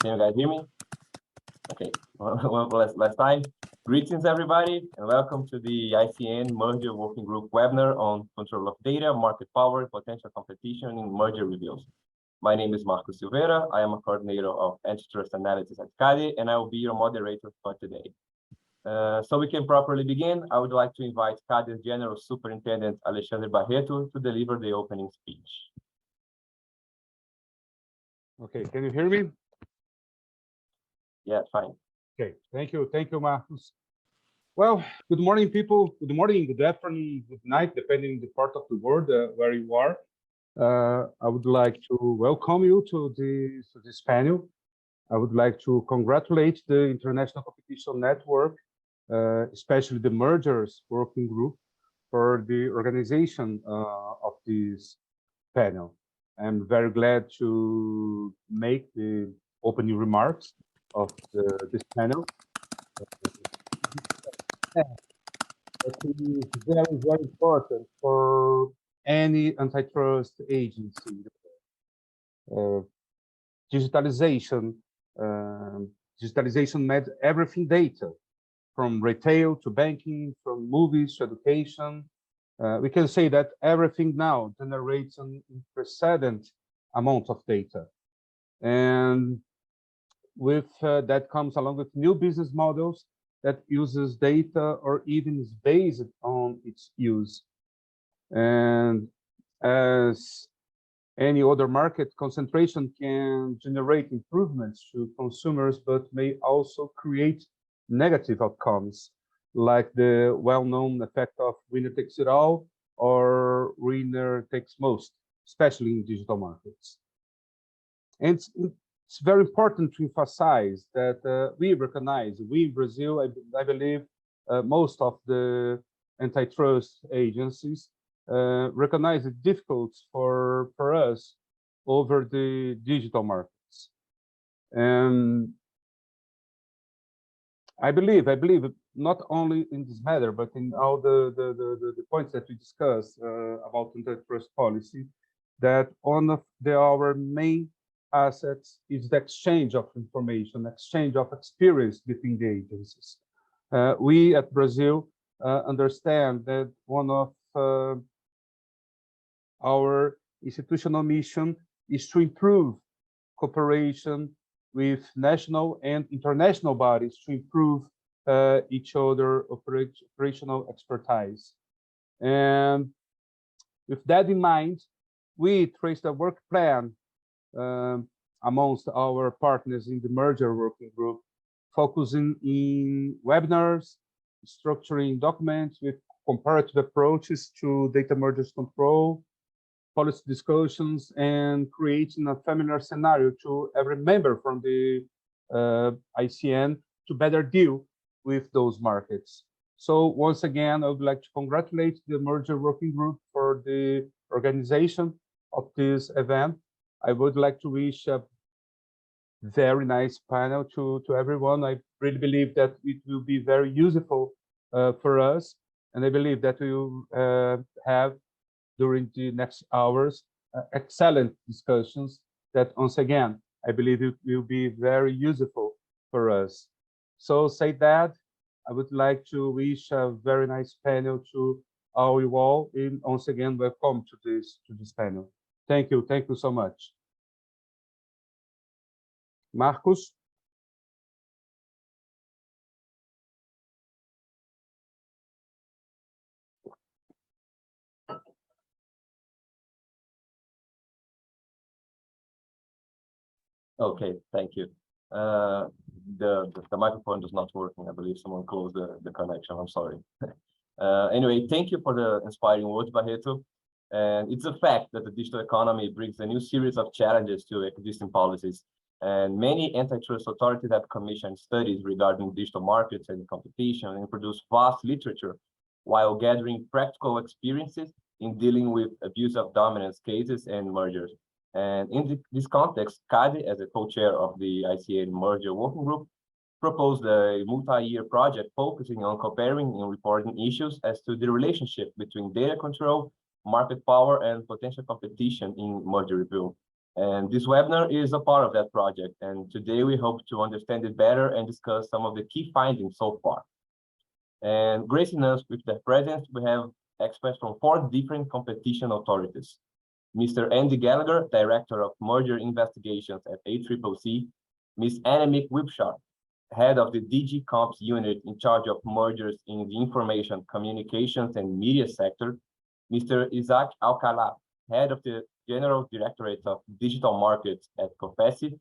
Can you guys hear me? Okay, well, last time. Greetings, everybody, and welcome to the ICN Merger Working Group webinar on control of data, market power, and potential competition in merger reviews. My name is Marco Silveira. I am a coordinator of antitrust analysis at CADE, and I will be your moderator for today. So we can properly begin, I would like to invite CADE's General Superintendent Alexandre Barreto to deliver the opening speech. Okay, can you hear me? Yeah, fine. Okay, thank you, Marcos. Well, good morning, people. Good morning, good afternoon, good night, depending on the part of the world where you are. I would like to welcome you to this panel. I would like to congratulate the International Competition Network, especially the Mergers Working Group, for the organization of this panel. I'm very glad to make the opening remarks of this panel. It is very, very important for any antitrust agency. Digitalization meant everything data, from retail to banking, from movies to education. We can say that everything now generates an unprecedented amount of data. And with that comes along with new business models that uses data or even is based on its use. And as any other market, concentration can generate improvements to consumers, but may also create negative outcomes, like the well-known effect of winner takes it all or winner takes most, especially in digital markets. And it's very important to emphasize that we in Brazil, I believe most of the antitrust agencies recognize the difficulties for us over the digital markets. And I believe not only in this matter, but in all the points that we discussed about antitrust policy, that one of our main assets is the exchange of information, exchange of experience between the agencies. We at Brazil understand that one of our institutional mission is to improve cooperation with national and international bodies to improve each other operational expertise. And with that in mind, we traced a work plan amongst our partners in the merger working group, focusing in webinars, structuring documents with comparative approaches to data mergers control, policy discussions, and creating a familiar scenario to every member from the ICN to better deal with those markets. So once again, I would like to congratulate the merger working group for the organization of this event. I would like to wish a very nice panel to everyone. I really believe that it will be very useful for us. And I believe that we will have during the next hours excellent discussions that once again, I believe it will be very useful for us. So say that, I would like to wish a very nice panel to all you all, and once again, welcome to this panel. Thank you so much. Marcos? Okay, thank you. The microphone is not working. I believe someone closed the connection. I'm sorry. Anyway, thank you for the inspiring words, Barreto. And it's a fact that the digital economy brings a new series of challenges to existing policies. And many antitrust authorities have commissioned studies regarding digital markets and competition and produced vast literature while gathering practical experiences in dealing with abuse of dominance cases and mergers. And in this context, CADE, as a co-chair of the ICN Merger Working Group, proposed a multi-year project focusing on comparing and reporting issues as to the relationship between data control, market power, and potential competition in merger review. And this webinar is a part of that project. And today we hope to understand it better and discuss some of the key findings so far. And gracing us with their presence, we have experts from 4 different competition authorities. Mr. Andy Gallagher, Director of Merger Investigations at ACCC, Ms. Annemiek Wipschaert, Head of the DG Comps Unit in charge of mergers in the information, communications, and media sector, Mr. Isaac Alcalá, Head of the General Directorate of Digital Markets at COFECE,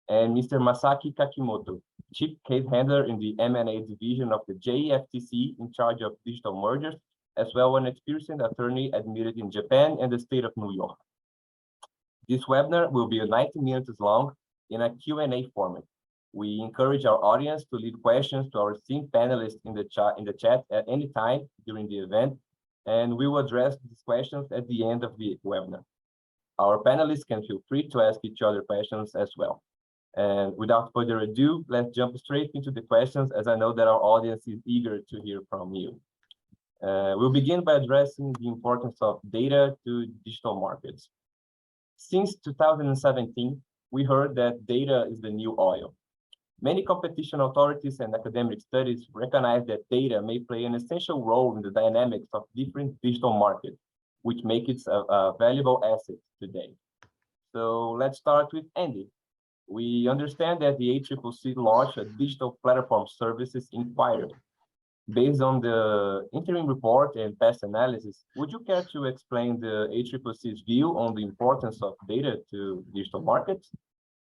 and Mr. Masaki Kakimoto, Chief Case Handler in the M&A division of the JEFTC in charge of digital mergers, as well as an experienced attorney admitted in Japan and the state of New York. This webinar will be 90 minutes long in a Q&A format. We encourage our audience to leave questions to our esteemed panelists in the chat at any time during the event, and we will address these questions at the end of the webinar. Our panelists can feel free to ask each other questions as well. And without further ado, let's jump straight into the questions, as I know that our audience is eager to hear from you. We'll begin by addressing the importance of data to digital markets. Since 2017, we heard that data is the new oil. Many competition authorities and academic studies recognize that data may play an essential role in the dynamics of different digital markets, which make it a valuable asset today. So let's start with Andy. We understand that the ACCC launched a digital platform services inquiry. Based on the interim report and past analysis, would you care to explain the ACCC's view on the importance of data to digital markets?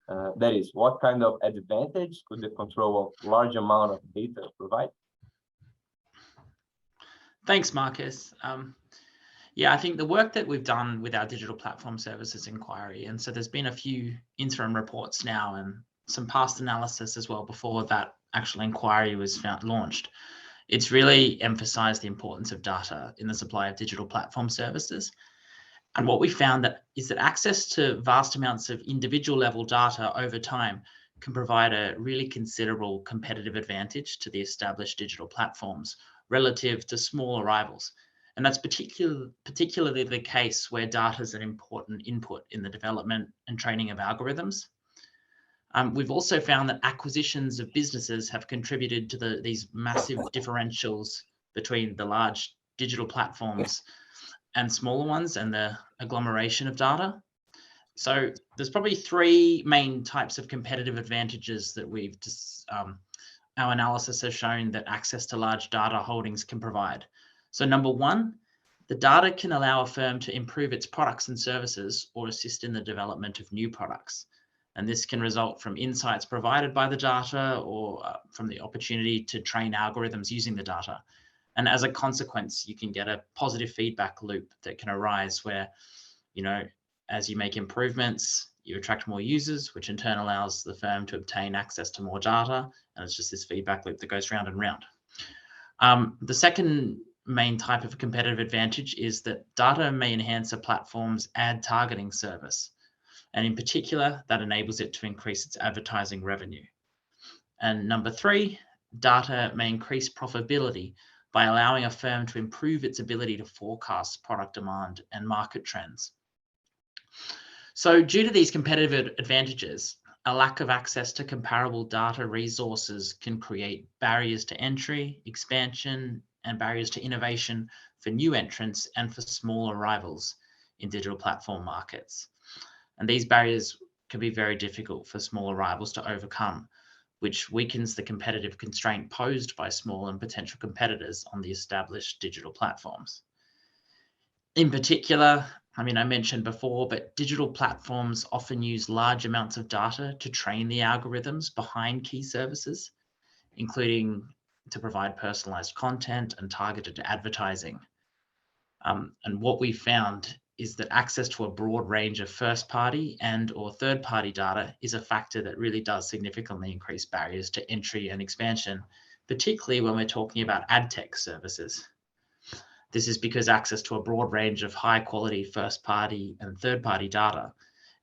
That is, what kind of advantage could the control of large amount of data provide? Thanks, Marcus. Yeah, I think the work that we've done with our digital platform services inquiry, and so there's been a few interim reports now and some past analysis as well before that actual inquiry was launched. It's really emphasized the importance of data in the supply of digital platform services. And what we found is that access to vast amounts of individual level data over time can provide a really considerable competitive advantage to the established digital platforms relative to smaller rivals. And that's particularly the case where data is an important input in the development and training of algorithms. We've also found that acquisitions of businesses have contributed to these massive differentials between the large digital platforms and smaller ones and the agglomeration of data. So there's probably 3 main types of competitive advantages that we've our analysis has shown that access to large data holdings can provide. So number 1, the data can allow a firm to improve its products and services or assist in the development of new products. And this can result from insights provided by the data or from the opportunity to train algorithms using the data. And as a consequence, you can get a positive feedback loop that can arise where, as you make improvements, you attract more users, which in turn allows the firm to obtain access to more data. And it's just this feedback loop that goes round and round. The second main type of competitive advantage is that data may enhance a platform's ad targeting service. And in particular, that enables it to increase its advertising revenue. And number 3, data may increase profitability by allowing a firm to improve its ability to forecast product demand and market trends. So due to these competitive advantages, a lack of access to comparable data resources can create barriers to entry, expansion, and barriers to innovation for new entrants and for smaller rivals in digital platform markets. And these barriers can be very difficult for smaller rivals to overcome, which weakens the competitive constraint posed by small and potential competitors on the established digital platforms. In particular, I mentioned before, but digital platforms often use large amounts of data to train the algorithms behind key services, including to provide personalized content and targeted advertising. And what we found is that access to a broad range of first-party and or third-party data is a factor that really does significantly increase barriers to entry and expansion, particularly when we're talking about ad tech services. This is because access to a broad range of high-quality first-party and third-party data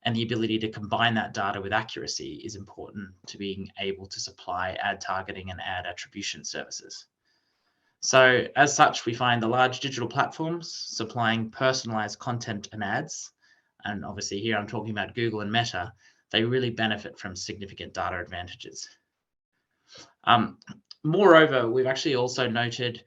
and the ability to combine that data with accuracy is important to being able to supply ad targeting and ad attribution services. So as such, we find the large digital platforms supplying personalized content and ads and obviously here I'm talking about Google and Meta, they really benefit from significant data advantages. Moreover, we've actually also noted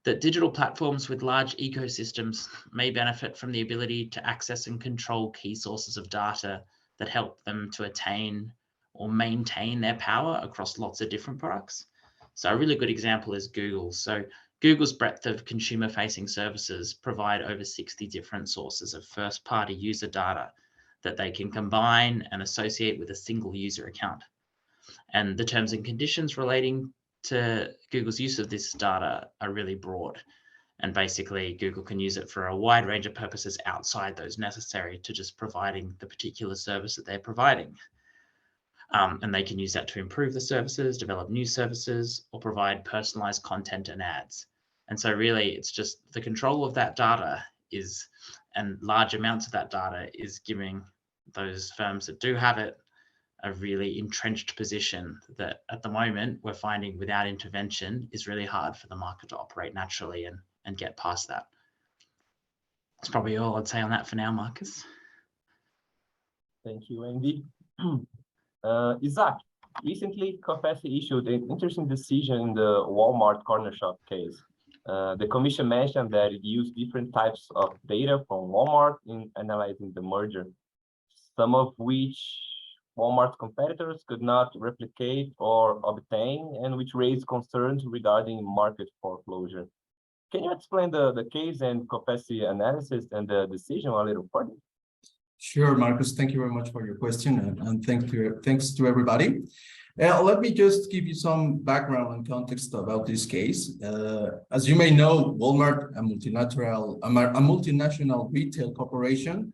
that digital platforms with large ecosystems may benefit from the ability to access and control key sources of data that help them to attain or maintain their power across lots of different products. So a really good example is Google. So Google's breadth of consumer-facing services provide over 60 different sources of first-party user data that they can combine and associate with a single user account. And the terms and conditions relating to Google's use of this data are really broad. And basically, Google can use it for a wide range of purposes outside those necessary to just providing the particular service that they're providing. And they can use that to improve the services, develop new services, or provide personalized content and ads. And so really, it's just the control of that data is, and large amounts of that data is giving those firms that do have it a really entrenched position that at the moment we're finding without intervention is really hard for the market to operate naturally and get past that. That's probably all I'd say on that for now, Marcus. Thank you, Andy. Isaac, recently COFECE issued an interesting decision in the Walmart corner shop case. The commission mentioned that it used different types of data from Walmart in analyzing the merger, some of which Walmart's competitors could not replicate or obtain, and which raised concerns regarding market foreclosure. Can you explain the case and COFECE analysis and the decision a little further? Sure, Marcus, thank you very much for your question, and thanks to everybody. Let me just give you some background and context about this case. As you may know, Walmart, a multinational retail corporation,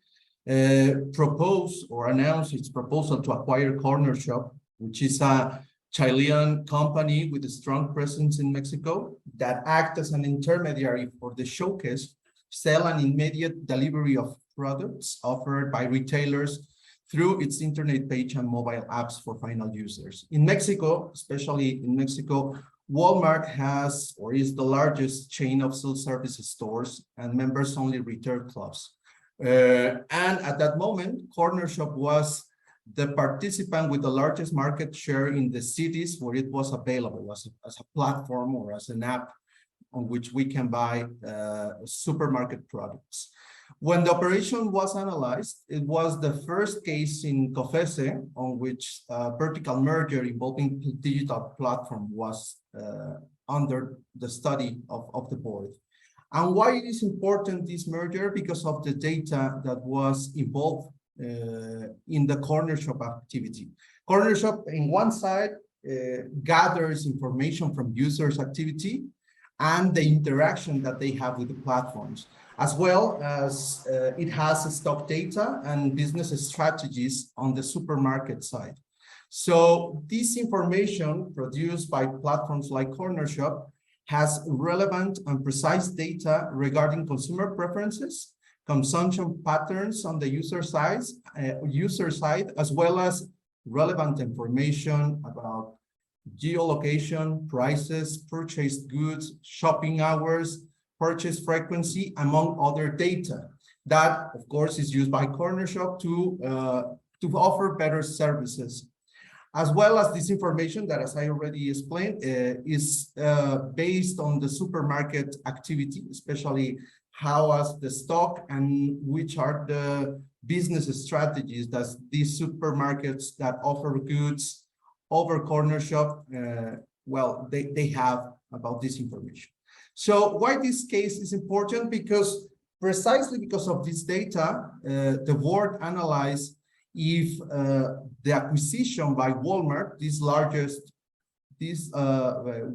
proposed or announced its proposal to acquire Corner Shop, which is a Chilean company with a strong presence in Mexico that acts as an intermediary for the showcase, sell and immediate delivery of products offered by retailers through its internet page and mobile apps for final users. In Mexico, especially in Mexico, Walmart has or is the largest chain of self-service stores and members-only retail clubs. And at that moment, Corner Shop was the participant with the largest market share in the cities where it was available as a platform or as an app on which we can buy supermarket products. When the operation was analyzed, it was the first case in COFECE on which vertical merger involving digital platform was under the study of the board. And why it is important, this merger? Because of the data that was involved in the Corner Shop activity. Corner Shop, in one side, gathers information from users' activity and the interaction that they have with the platforms, as well as it has stock data and business strategies on the supermarket side. So this information produced by platforms like Corner Shop has relevant and precise data regarding consumer preferences, consumption patterns on the user side, as well as relevant information about geolocation, prices, purchased goods, shopping hours, purchase frequency, among other data. That, of course, is used by Corner Shop to offer better services. As well as this information that, as I already explained, is based on the supermarket activity, especially how is the stock and which are the business strategies that these supermarkets that offer goods over Corner Shop, well, they have about this information. So why this case is important? Because precisely because of this data, the board analyzed if the acquisition by Walmart,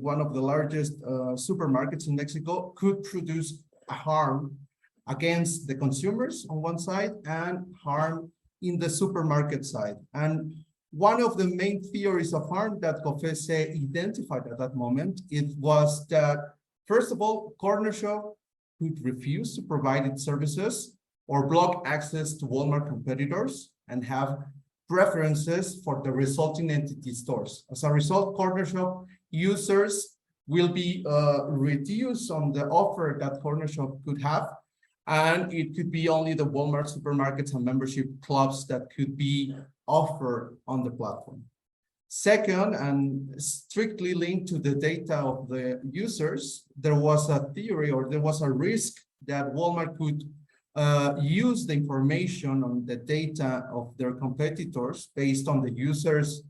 one of the largest supermarkets in Mexico, could produce harm against the consumers on one side and harm in the supermarket side. And one of the main theories of harm that COFECE identified at that moment, it was that, first of all, Corner Shop could refuse to provide its services or block access to Walmart competitors and have preferences for the resulting entity stores. As a result, Corner Shop users will be reduced on the offer that Corner Shop could have, And it could be only the Walmart supermarkets and membership clubs that could be offered on the platform. Second, and strictly linked to the data of the users, there was a theory, or there was a risk that Walmart could use the information on the data of their competitors based on the user's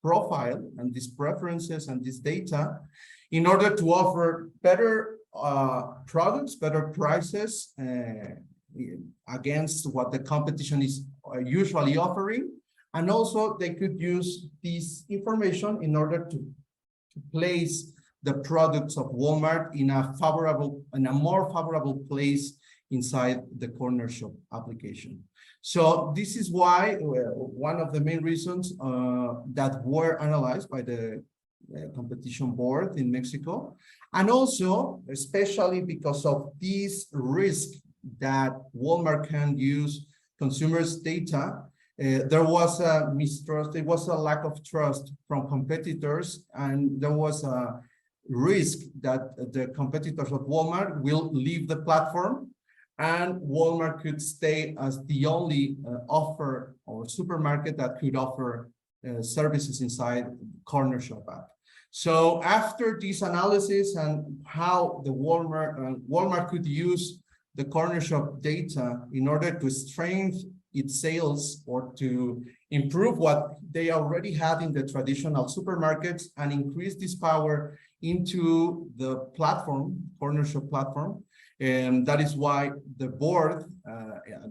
profile and these preferences and this data in order to offer better products, better prices against what the competition is usually offering. And also they could use this information in order to place the products of Walmart in a more favorable place inside the corner shop application. So this is why one of the main reasons that were analyzed by the competition board in Mexico, and also especially because of this risk that Walmart can use consumers' data. There was a mistrust, there was a lack of trust from competitors, and there was a risk that the competitors of Walmart will leave the platform and Walmart could stay as the only offer or supermarket that could offer services inside corner shop app. So after this analysis and how the Walmart could use the corner shop data in order to strengthen its sales or to improve what they already had in the traditional supermarkets and increase this power into the platform, corner shop platform. And that is why the board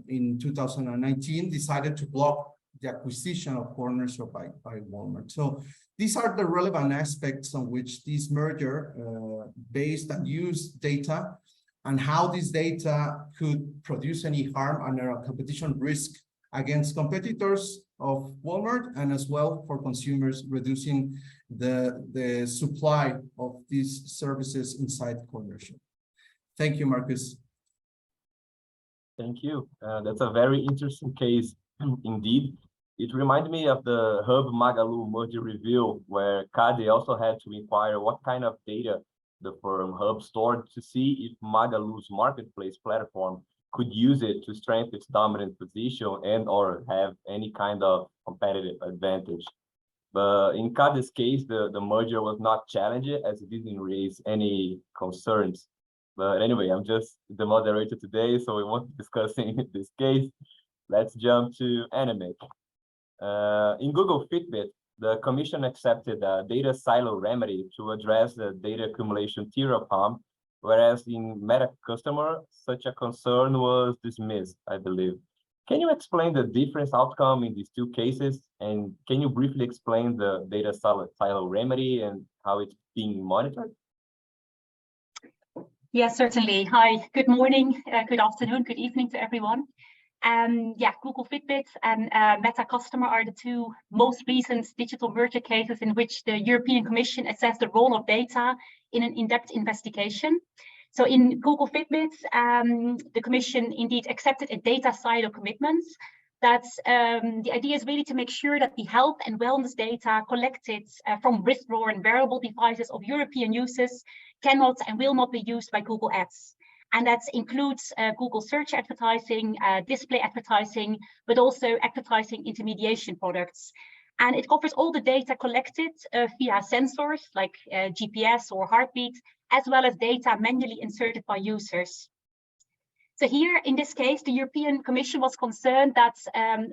in 2019 decided to block the acquisition of corner shop by Walmart. So these are the relevant aspects on which this merger based and used data and how this data could produce any harm and a competition risk against competitors of Walmart, and as well for consumers, reducing the supply of these services inside corner shop. Thank you, Marcus. Thank you. That's a very interesting case indeed. It reminded me of the Hub Magalu merger review, where CADE also had to inquire what kind of data the firm Hub stored to see if Magalu's marketplace platform could use it to strengthen its dominant position and or have any kind of competitive advantage. But in CADE's case, the merger was not challenged as it didn't raise any concerns. But anyway, I'm just the moderator today, so we won't be discussing this case. Let's jump to Animate. In Google Fitbit, the commission accepted a data silo remedy to address the data accumulation tier of harm, whereas in Meta Customer, such a concern was dismissed, I believe. Can you explain the different outcome in these two cases? And can you briefly explain the data silo remedy and how it's being monitored? Yes, certainly. Hi, good morning, good afternoon, good evening to everyone. Yeah, Google Fitbit and Meta Customer are the two most recent digital merger cases in which the European Commission assessed the role of data in an in-depth investigation. So in Google Fitbit, the Commission indeed accepted a data silo commitment. That's the idea is really to make sure that the health and wellness data collected from wrist-worn wearable devices of European users cannot and will not be used by Google Ads. And that includes Google search advertising, display advertising, but also advertising intermediation products. And it covers all the data collected via sensors like GPS or heartbeat, as well as data manually inserted by users. So here, in this case, the European Commission was concerned that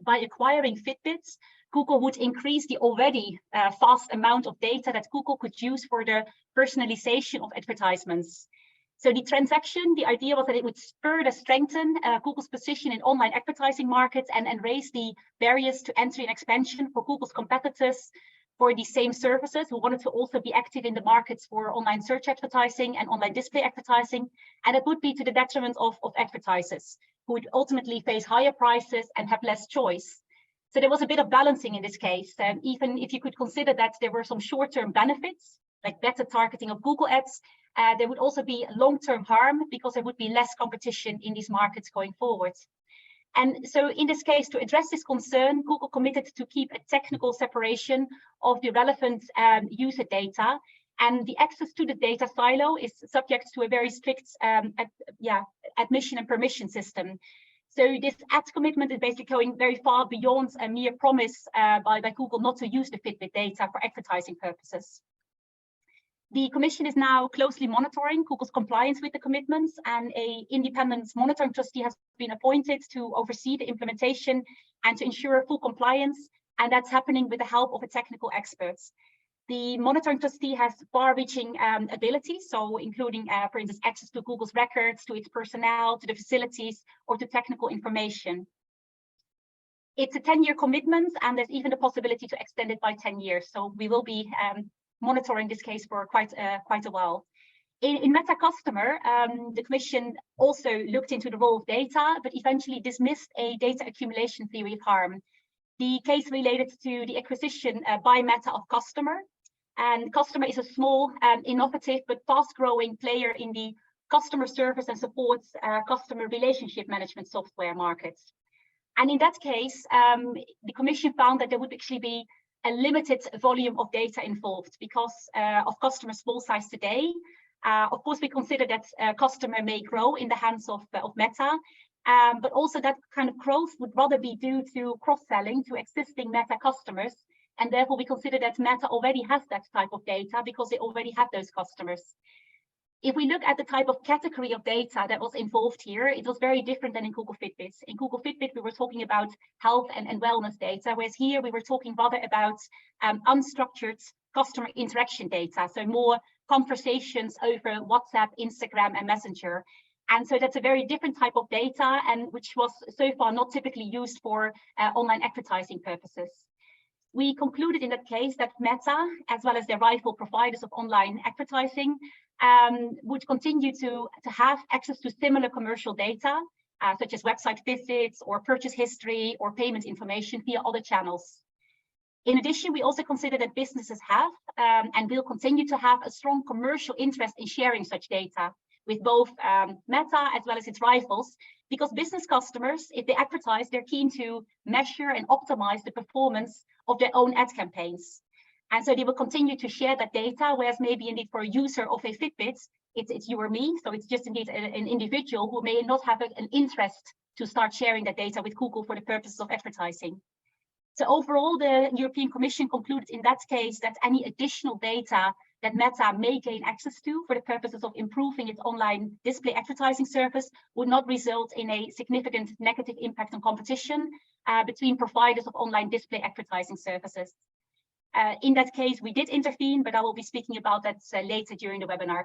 by acquiring Fitbits, Google would increase the already vast amount of data that Google could use for the personalization of advertisements. So the transaction, the idea was that it would further strengthen Google's position in online advertising markets and raise the barriers to entry and expansion for Google's competitors for the same services who wanted to also be active in the markets for online search advertising and online display advertising. And it would be to the detriment of advertisers who would ultimately face higher prices and have less choice. So there was a bit of balancing in this case. And even if you could consider that there were some short-term benefits, like better targeting of Google Ads, there would also be long-term harm because there would be less competition in these markets going forward. And so in this case, to address this concern, Google committed to keep a technical separation of the relevant user data And the access to the data silo is subject to a very strict admission and permission system. So this ad commitment is basically going very far beyond a mere promise by Google not to use the Fitbit data for advertising purposes. The Commission is now closely monitoring Google's compliance with the commitments, and an independent monitoring trustee has been appointed to oversee the implementation and to ensure full compliance, and that's happening with the help of technical experts. The monitoring trustee has far-reaching abilities, so including, for instance, access to Google's records, to its personnel, to the facilities, or to technical information. It's a 10-year commitment, and there's even the possibility to extend it by 10 years. So we will be monitoring this case for quite a while. In Meta Customer, the Commission also looked into the role of data, but eventually dismissed a data accumulation theory of harm. The case related to the acquisition by Meta of Customer. And Customer is a small, innovative, but fast-growing player in the customer service and supports customer relationship management software markets. And in that case, the Commission found that there would actually be a limited volume of data involved because of Customer's small size today. Of course, we consider that Customer may grow in the hands of Meta, but also that kind of growth would rather be due to cross-selling to existing Meta customers. And therefore, we consider that Meta already has that type of data because they already have those customers. If we look at the type of category of data that was involved here, it was very different than in Google Fitbit. In Google Fitbit, we were talking about health and wellness data, whereas here we were talking rather about unstructured customer interaction data, so more conversations over WhatsApp, Instagram, and Messenger. And so that's a very different type of data, and which was so far not typically used for online advertising purposes. We concluded in that case that Meta, as well as their rival providers of online advertising, would continue to have access to similar commercial data, such as website visits or purchase history or payment information via other channels. In addition, we also consider that businesses have and will continue to have a strong commercial interest in sharing such data with both Meta as well as its rivals, because business customers, if they advertise, they're keen to measure and optimize the performance of their own ad campaigns. And so they will continue to share that data, whereas maybe indeed for a user of a Fitbit, it's you or me. So it's just indeed an individual who may not have an interest to start sharing that data with Google for the purposes of advertising. So overall, the European Commission concluded in that case that any additional data that Meta may gain access to for the purposes of improving its online display advertising service would not result in a significant negative impact on competition between providers of online display advertising services. In that case, we did intervene, but I will be speaking about that later during the webinar.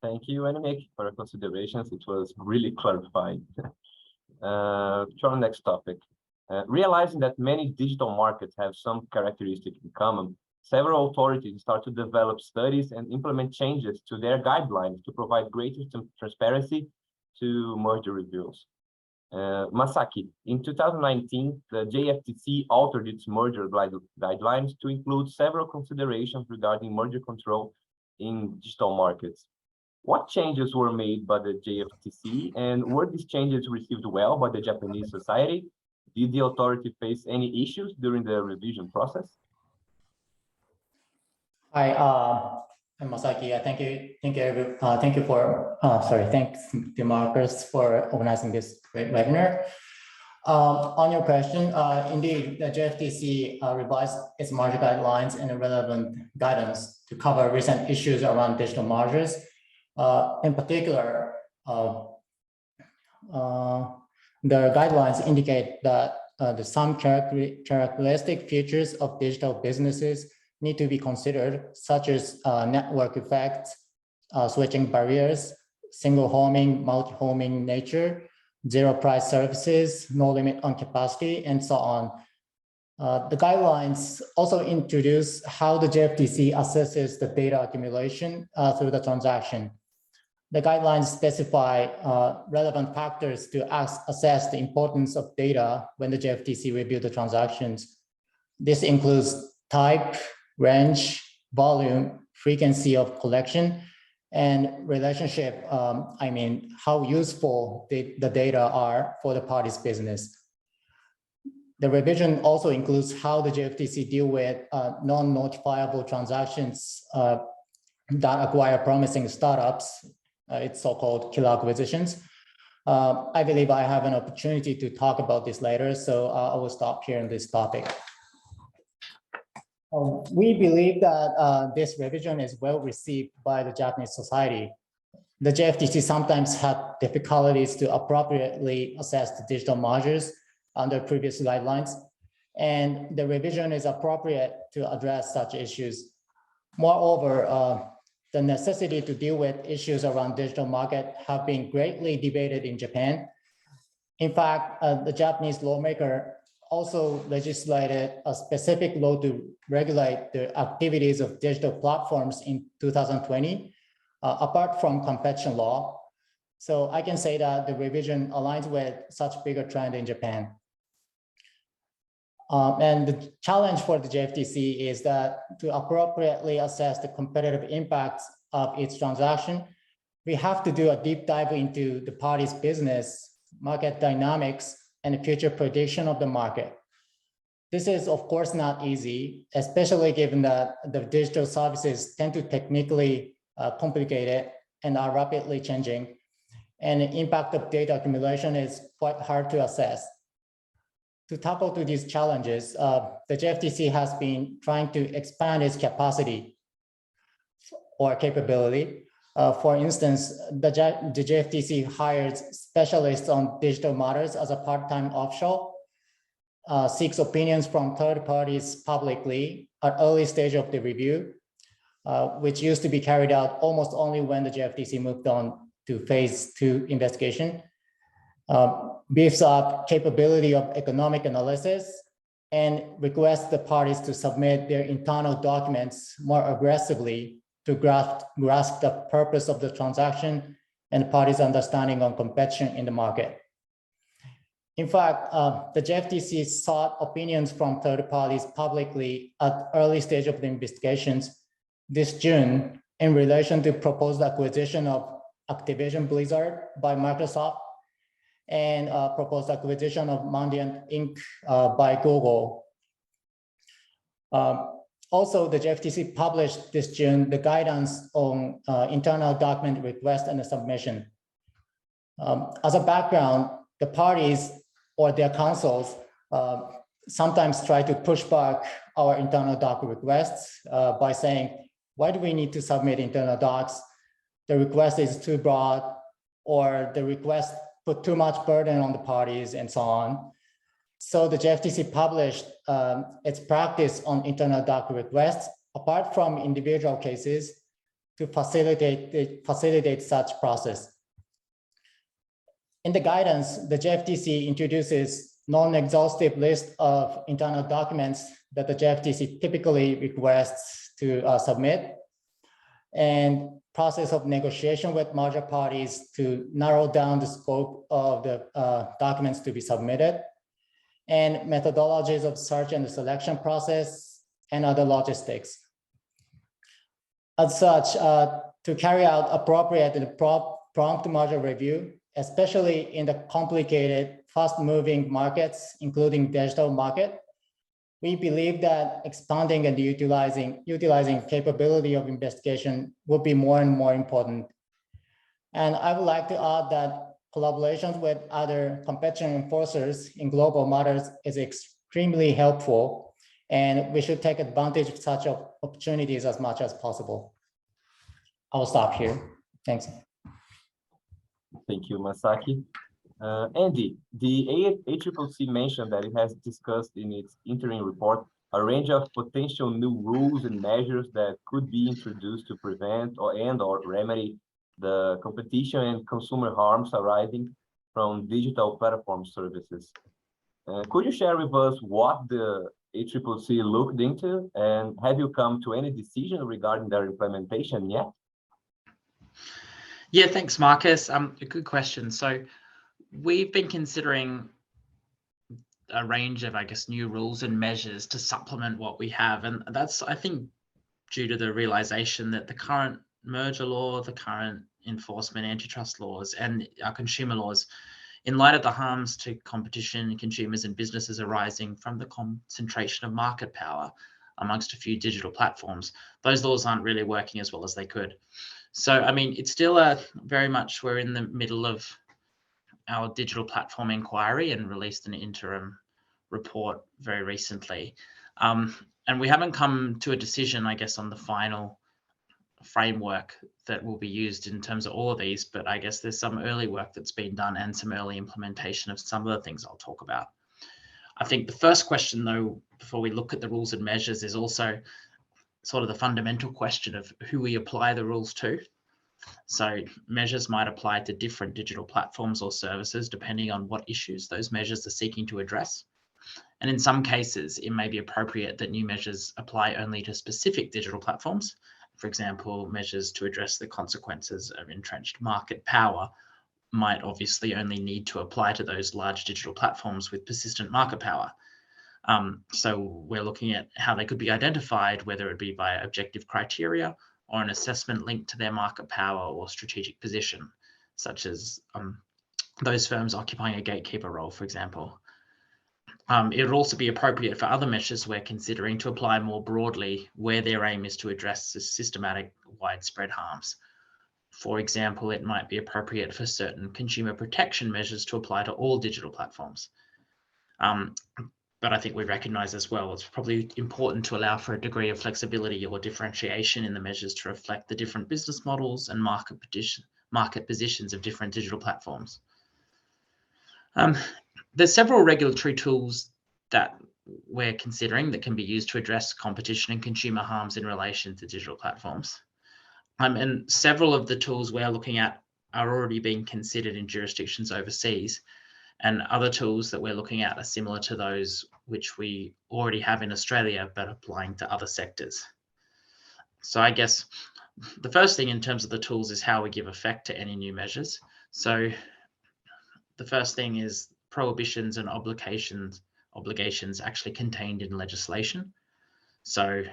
Thank you, Annemiek, for your considerations. It was really clarifying. To our next topic. Realizing that many digital markets have some characteristics in common, several authorities start to develop studies and implement changes to their guidelines to provide greater transparency to merger reviews. Masaki, in 2019, the JFTC altered its merger guidelines to include several considerations regarding merger control in digital markets. What changes were made by the JFTC, and were these changes received well by the Japanese society? Did the authority face any issues during the revision process? Hi, I'm Masaki. Thanks to Marcus for organizing this great webinar. On your question, indeed, the JFTC revised its merger guidelines and relevant guidance to cover recent issues around digital mergers. In particular, the guidelines indicate that some characteristic features of digital businesses need to be considered, such as network effects, switching barriers, single homing, multi-homing nature, zero price services, no limit on capacity, and so on. The guidelines also introduce how the JFTC assesses the data accumulation through the transaction. The guidelines specify relevant factors to assess the importance of data when the JFTC review the transactions. This includes type, range, volume, frequency of collection, and relationship, how useful the data are for the party's business. The revision also includes how the JFTC deal with non-notifiable transactions that acquire promising startups. It's so-called killer acquisitions. I believe I have an opportunity to talk about this later, so I will stop here on this topic. We believe that this revision is well received by the Japanese society. The JFTC sometimes had difficulties to appropriately assess the digital mergers under previous guidelines, and the revision is appropriate to address such issues. Moreover, the necessity to deal with issues around digital market have been greatly debated in Japan. In fact, the Japanese lawmaker also legislated a specific law to regulate the activities of digital platforms in 2020, apart from competition law. So I can say that the revision aligns with such bigger trend in Japan. And the challenge for the JFTC is that to appropriately assess the competitive impacts of its transaction, we have to do a deep dive into the party's business, market dynamics, and the future prediction of the market. This is, of course, not easy, especially given that the digital services tend to technically complicated and are rapidly changing, and the impact of data accumulation is quite hard to assess. To tackle to these challenges, the JFTC has been trying to expand its capacity or capability. For instance, the JFTC hired specialists on digital matters as a part-time offshore, seeks opinions from third parties publicly at early stage of the review, which used to be carried out almost only when the JFTC moved on to phase 2 investigation. Beefs up capability of economic analysis, and requests the parties to submit their internal documents more aggressively to grasp the purpose of the transaction and parties' understanding on competition in the market. In fact, the JFTC sought opinions from third parties publicly at early stage of the investigations this June in relation to proposed acquisition of Activision Blizzard by Microsoft and proposed acquisition of Mandiant Inc. By Google. Also, the JFTC published this June the guidance on internal document request and submission. As a background, the parties or their counsels sometimes try to push back our internal doc requests by saying, why do we need to submit internal docs? The request is too broad, or the request put too much burden on the parties and so on. So the JFTC published its practice on internal doc requests, apart from individual cases, to facilitate such process. In the guidance, the JFTC introduces non-exhaustive list of internal documents that the JFTC typically requests to submit, and process of negotiation with merger parties to narrow down the scope of the documents to be submitted, and methodologies of search and selection process, and other logistics. As such, to carry out appropriate and prompt merger review, especially in the complicated, fast-moving markets, including digital market, we believe that expanding and utilizing capability of investigation will be more and more important. And I would like to add that collaborations with other competition enforcers in global matters is extremely helpful, and we should take advantage of such opportunities as much as possible. I'll stop here. Thanks. Thank you, Masaki. Andy, the ACCC mentioned that it has discussed in its interim report a range of potential new rules and measures that could be introduced to prevent or remedy the competition and consumer harms arising from digital platform services. Could you share with us what the ACCC looked into, and have you come to any decision regarding their implementation yet? Yeah, thanks, Marcus. A good question. So we've been considering a range of, I guess, new rules and measures to supplement what we have. And that's, I think, due to the realization that the current merger law, the current enforcement antitrust laws, and our consumer laws In light of the harms to competition, consumers and businesses arising from the concentration of market power amongst a few digital platforms, those laws aren't really working as well as they could. So, I mean, it's still very much, we're in the middle of our digital platform inquiry and released an interim report very recently. And we haven't come to a decision, I guess, on the final framework that will be used in terms of all of these, but I guess there's some early work that's been done and some early implementation of some of the things I'll talk about. I think the first question, though, before we look at the rules and measures, is also sort of the fundamental question of who we apply the rules to. So measures might apply to different digital platforms or services depending on what issues those measures are seeking to address. And in some cases, it may be appropriate that new measures apply only to specific digital platforms. For example, measures to address the consequences of entrenched market power might obviously only need to apply to those large digital platforms with persistent market power. So we're looking at how they could be identified, whether it be by objective criteria or an assessment linked to their market power or strategic position, such as those firms occupying a gatekeeper role, for example. It would also be appropriate for other measures we're considering to apply more broadly where their aim is to address the systematic widespread harms. For example, it might be appropriate for certain consumer protection measures to apply to all digital platforms. But I think we recognise as well, it's probably important to allow for a degree of flexibility or differentiation in the measures to reflect the different business models and market positions of different digital platforms. There's several regulatory tools that we're considering that can be used to address competition and consumer harms in relation to digital platforms. And several of the tools we're looking at are already being considered in jurisdictions overseas, and other tools that we're looking at are similar to those which we already have in Australia, but applying to other sectors. So I guess the first thing in terms of the tools is how we give effect to any new measures. So the first thing is prohibitions and obligations actually contained in legislation. So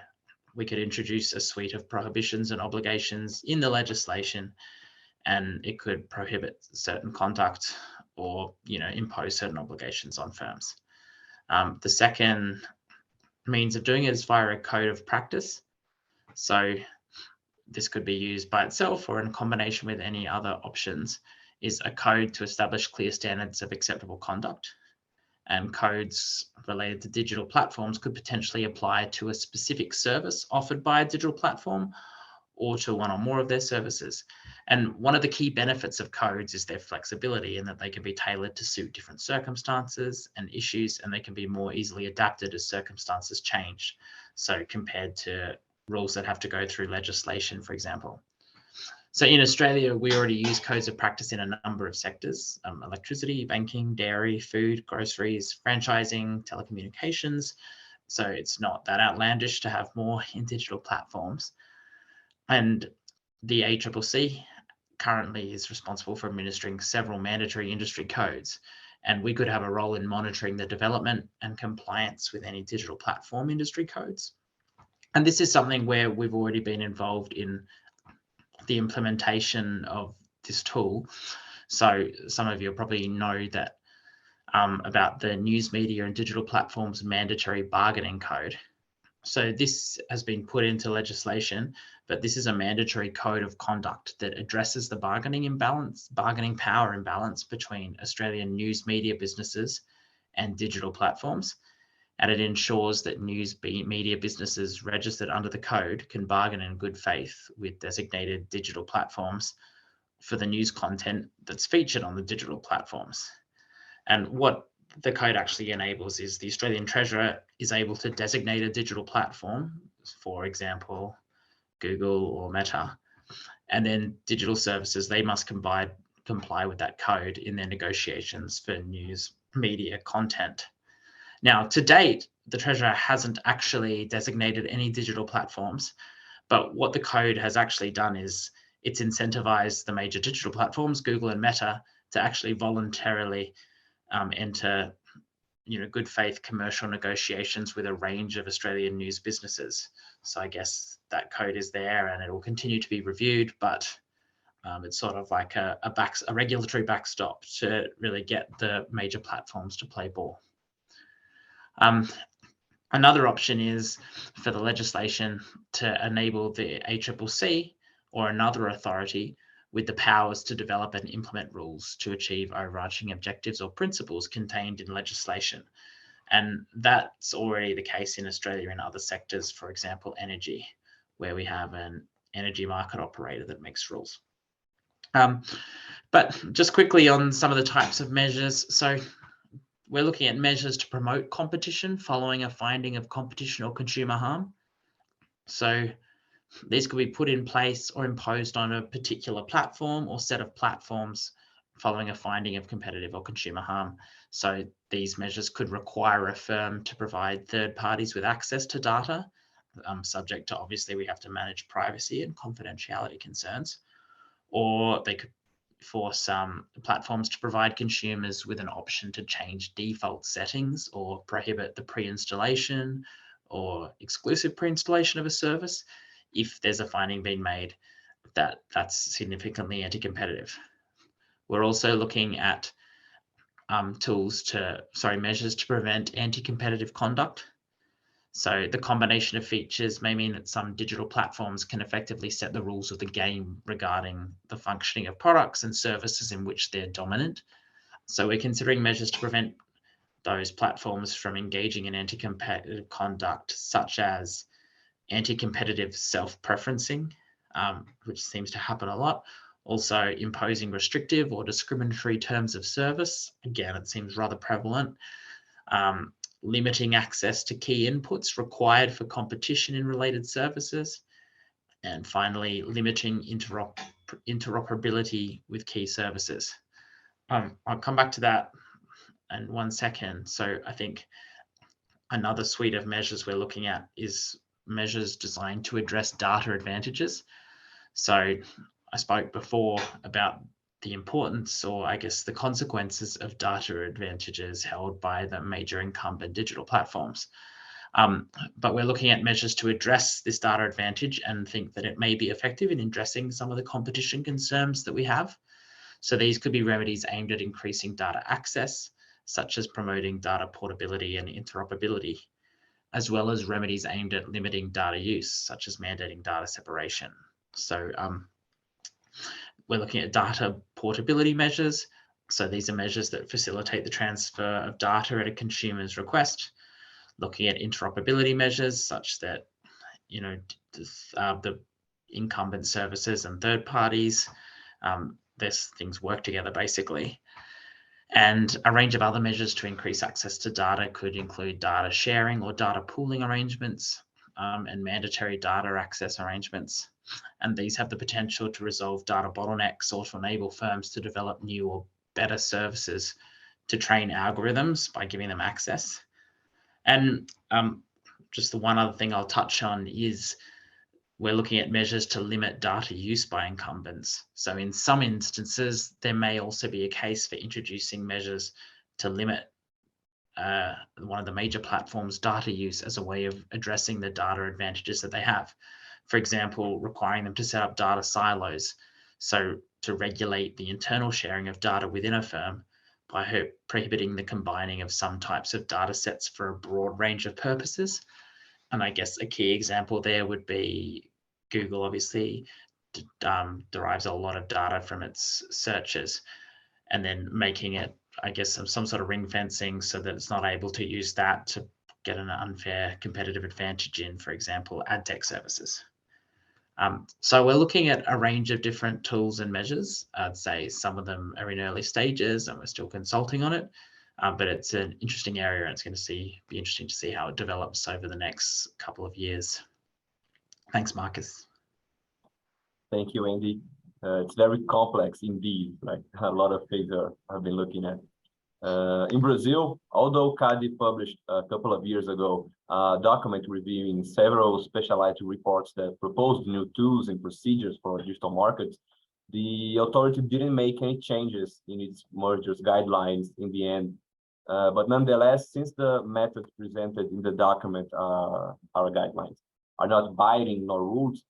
we could introduce a suite of prohibitions and obligations in the legislation, and it could prohibit certain conduct or impose certain obligations on firms. The second means of doing it is via a code of practice. So this could be used by itself or in combination with any other options, is a code to establish clear standards of acceptable conduct. And codes related to digital platforms could potentially apply to a specific service offered by a digital platform or to one or more of their services. And one of the key benefits of codes is their flexibility, in that they can be tailored to suit different circumstances and issues, and they can be more easily adapted as circumstances change. So compared to rules that have to go through legislation, for example. So in Australia, we already use codes of practice in a number of sectors: electricity, banking, dairy, food, groceries, franchising, telecommunications. So it's not that outlandish to have more in digital platforms. And the ACCC currently is responsible for administering several mandatory industry codes, and we could have a role in monitoring the development and compliance with any digital platform industry codes. And this is something where we've already been involved in the implementation of this tool. So some of you probably know that about the news media and digital platforms mandatory bargaining code. So this has been put into legislation, but this is a mandatory code of conduct that addresses the bargaining power imbalance between Australian news media businesses and digital platforms. And it ensures that news media businesses registered under the code can bargain in good faith with designated digital platforms for the news content that's featured on the digital platforms. And what the code actually enables is the Australian Treasurer is able to designate a digital platform, for example, Google or Meta, and then digital services, they must comply with that code in their negotiations for news media content. Now, to date, the Treasurer hasn't actually designated any digital platforms, but what the code has actually done is it's incentivized the major digital platforms, Google and Meta, to actually voluntarily enter good faith commercial negotiations with a range of Australian news businesses. So I guess that code is there and it will continue to be reviewed, but It's sort of like a regulatory backstop to really get the major platforms to play ball. Another option is for the legislation to enable the ACCC or another authority with the powers to develop and implement rules to achieve overarching objectives or principles contained in legislation. And that's already the case in Australia in other sectors, for example, energy, where we have an energy market operator that makes rules. But just quickly on some of the types of measures. So we're looking at measures to promote competition following a finding of competition or consumer harm. So these could be put in place or imposed on a particular platform or set of platforms following a finding of competitive or consumer harm. So these measures could require a firm to provide third parties with access to data, subject to obviously we have to manage privacy and confidentiality concerns, or they could force platforms to provide consumers with an option to change default settings or prohibit the pre-installation or exclusive pre-installation of a service if there's a finding being made that that's significantly anti-competitive. We're also looking at measures to prevent anti-competitive conduct. So the combination of features may mean that some digital platforms can effectively set the rules of the game regarding the functioning of products and services in which they're dominant. So we're considering measures to prevent those platforms from engaging in anti-competitive conduct, such as anti-competitive self-preferencing, which seems to happen a lot. Also imposing restrictive or discriminatory terms of service. Again, it seems rather prevalent. Limiting access to key inputs required for competition in related services. And finally, limiting interoperability with key services. I'll come back to that in 1 second. So I think another suite of measures we're looking at is measures designed to address data advantages. So I spoke before about the importance, or I guess the consequences of data advantages held by the major incumbent digital platforms. But we're looking at measures to address this data advantage and think that it may be effective in addressing some of the competition concerns that we have. So these could be remedies aimed at increasing data access, such as promoting data portability and interoperability, as well as remedies aimed at limiting data use, such as mandating data separation. So we're looking at data portability measures. So these are measures that facilitate the transfer of data at a consumer's request. Looking at interoperability measures such that, the incumbent services and third parties, these things work together basically. And a range of other measures to increase access to data could include data sharing or data pooling arrangements, and mandatory data access arrangements. And these have the potential to resolve data bottlenecks or to enable firms to develop new or better services to train algorithms by giving them access. And just the one other thing I'll touch on is we're looking at measures to limit data use by incumbents. So in some instances, there may also be a case for introducing measures to limit one of the major platforms' data use as a way of addressing the data advantages that they have. For example, requiring them to set up data silos, so to regulate the internal sharing of data within a firm by prohibiting the combining of some types of data sets for a broad range of purposes. And I guess a key example there would be Google obviously derives a lot of data from its searches, and then making it, I guess, some sort of ring fencing so that it's not able to use that to get an unfair competitive advantage in, for example, ad tech services. So we're looking at a range of different tools and measures. I'd say some of them are in early stages and we're still consulting on it, but it's an interesting area and it's going to be interesting to see how it develops over the next couple of years. Thanks, Marcus. Thank you, Andy. It's very complex indeed, like a lot of things I've been looking at. In Brazil, although CADE published a couple of years ago a document reviewing several specialized reports that proposed new tools and procedures for digital markets, the authority didn't make any changes in its mergers guidelines in the end. But nonetheless, since the methods presented in the document, our guidelines, are not binding nor rules,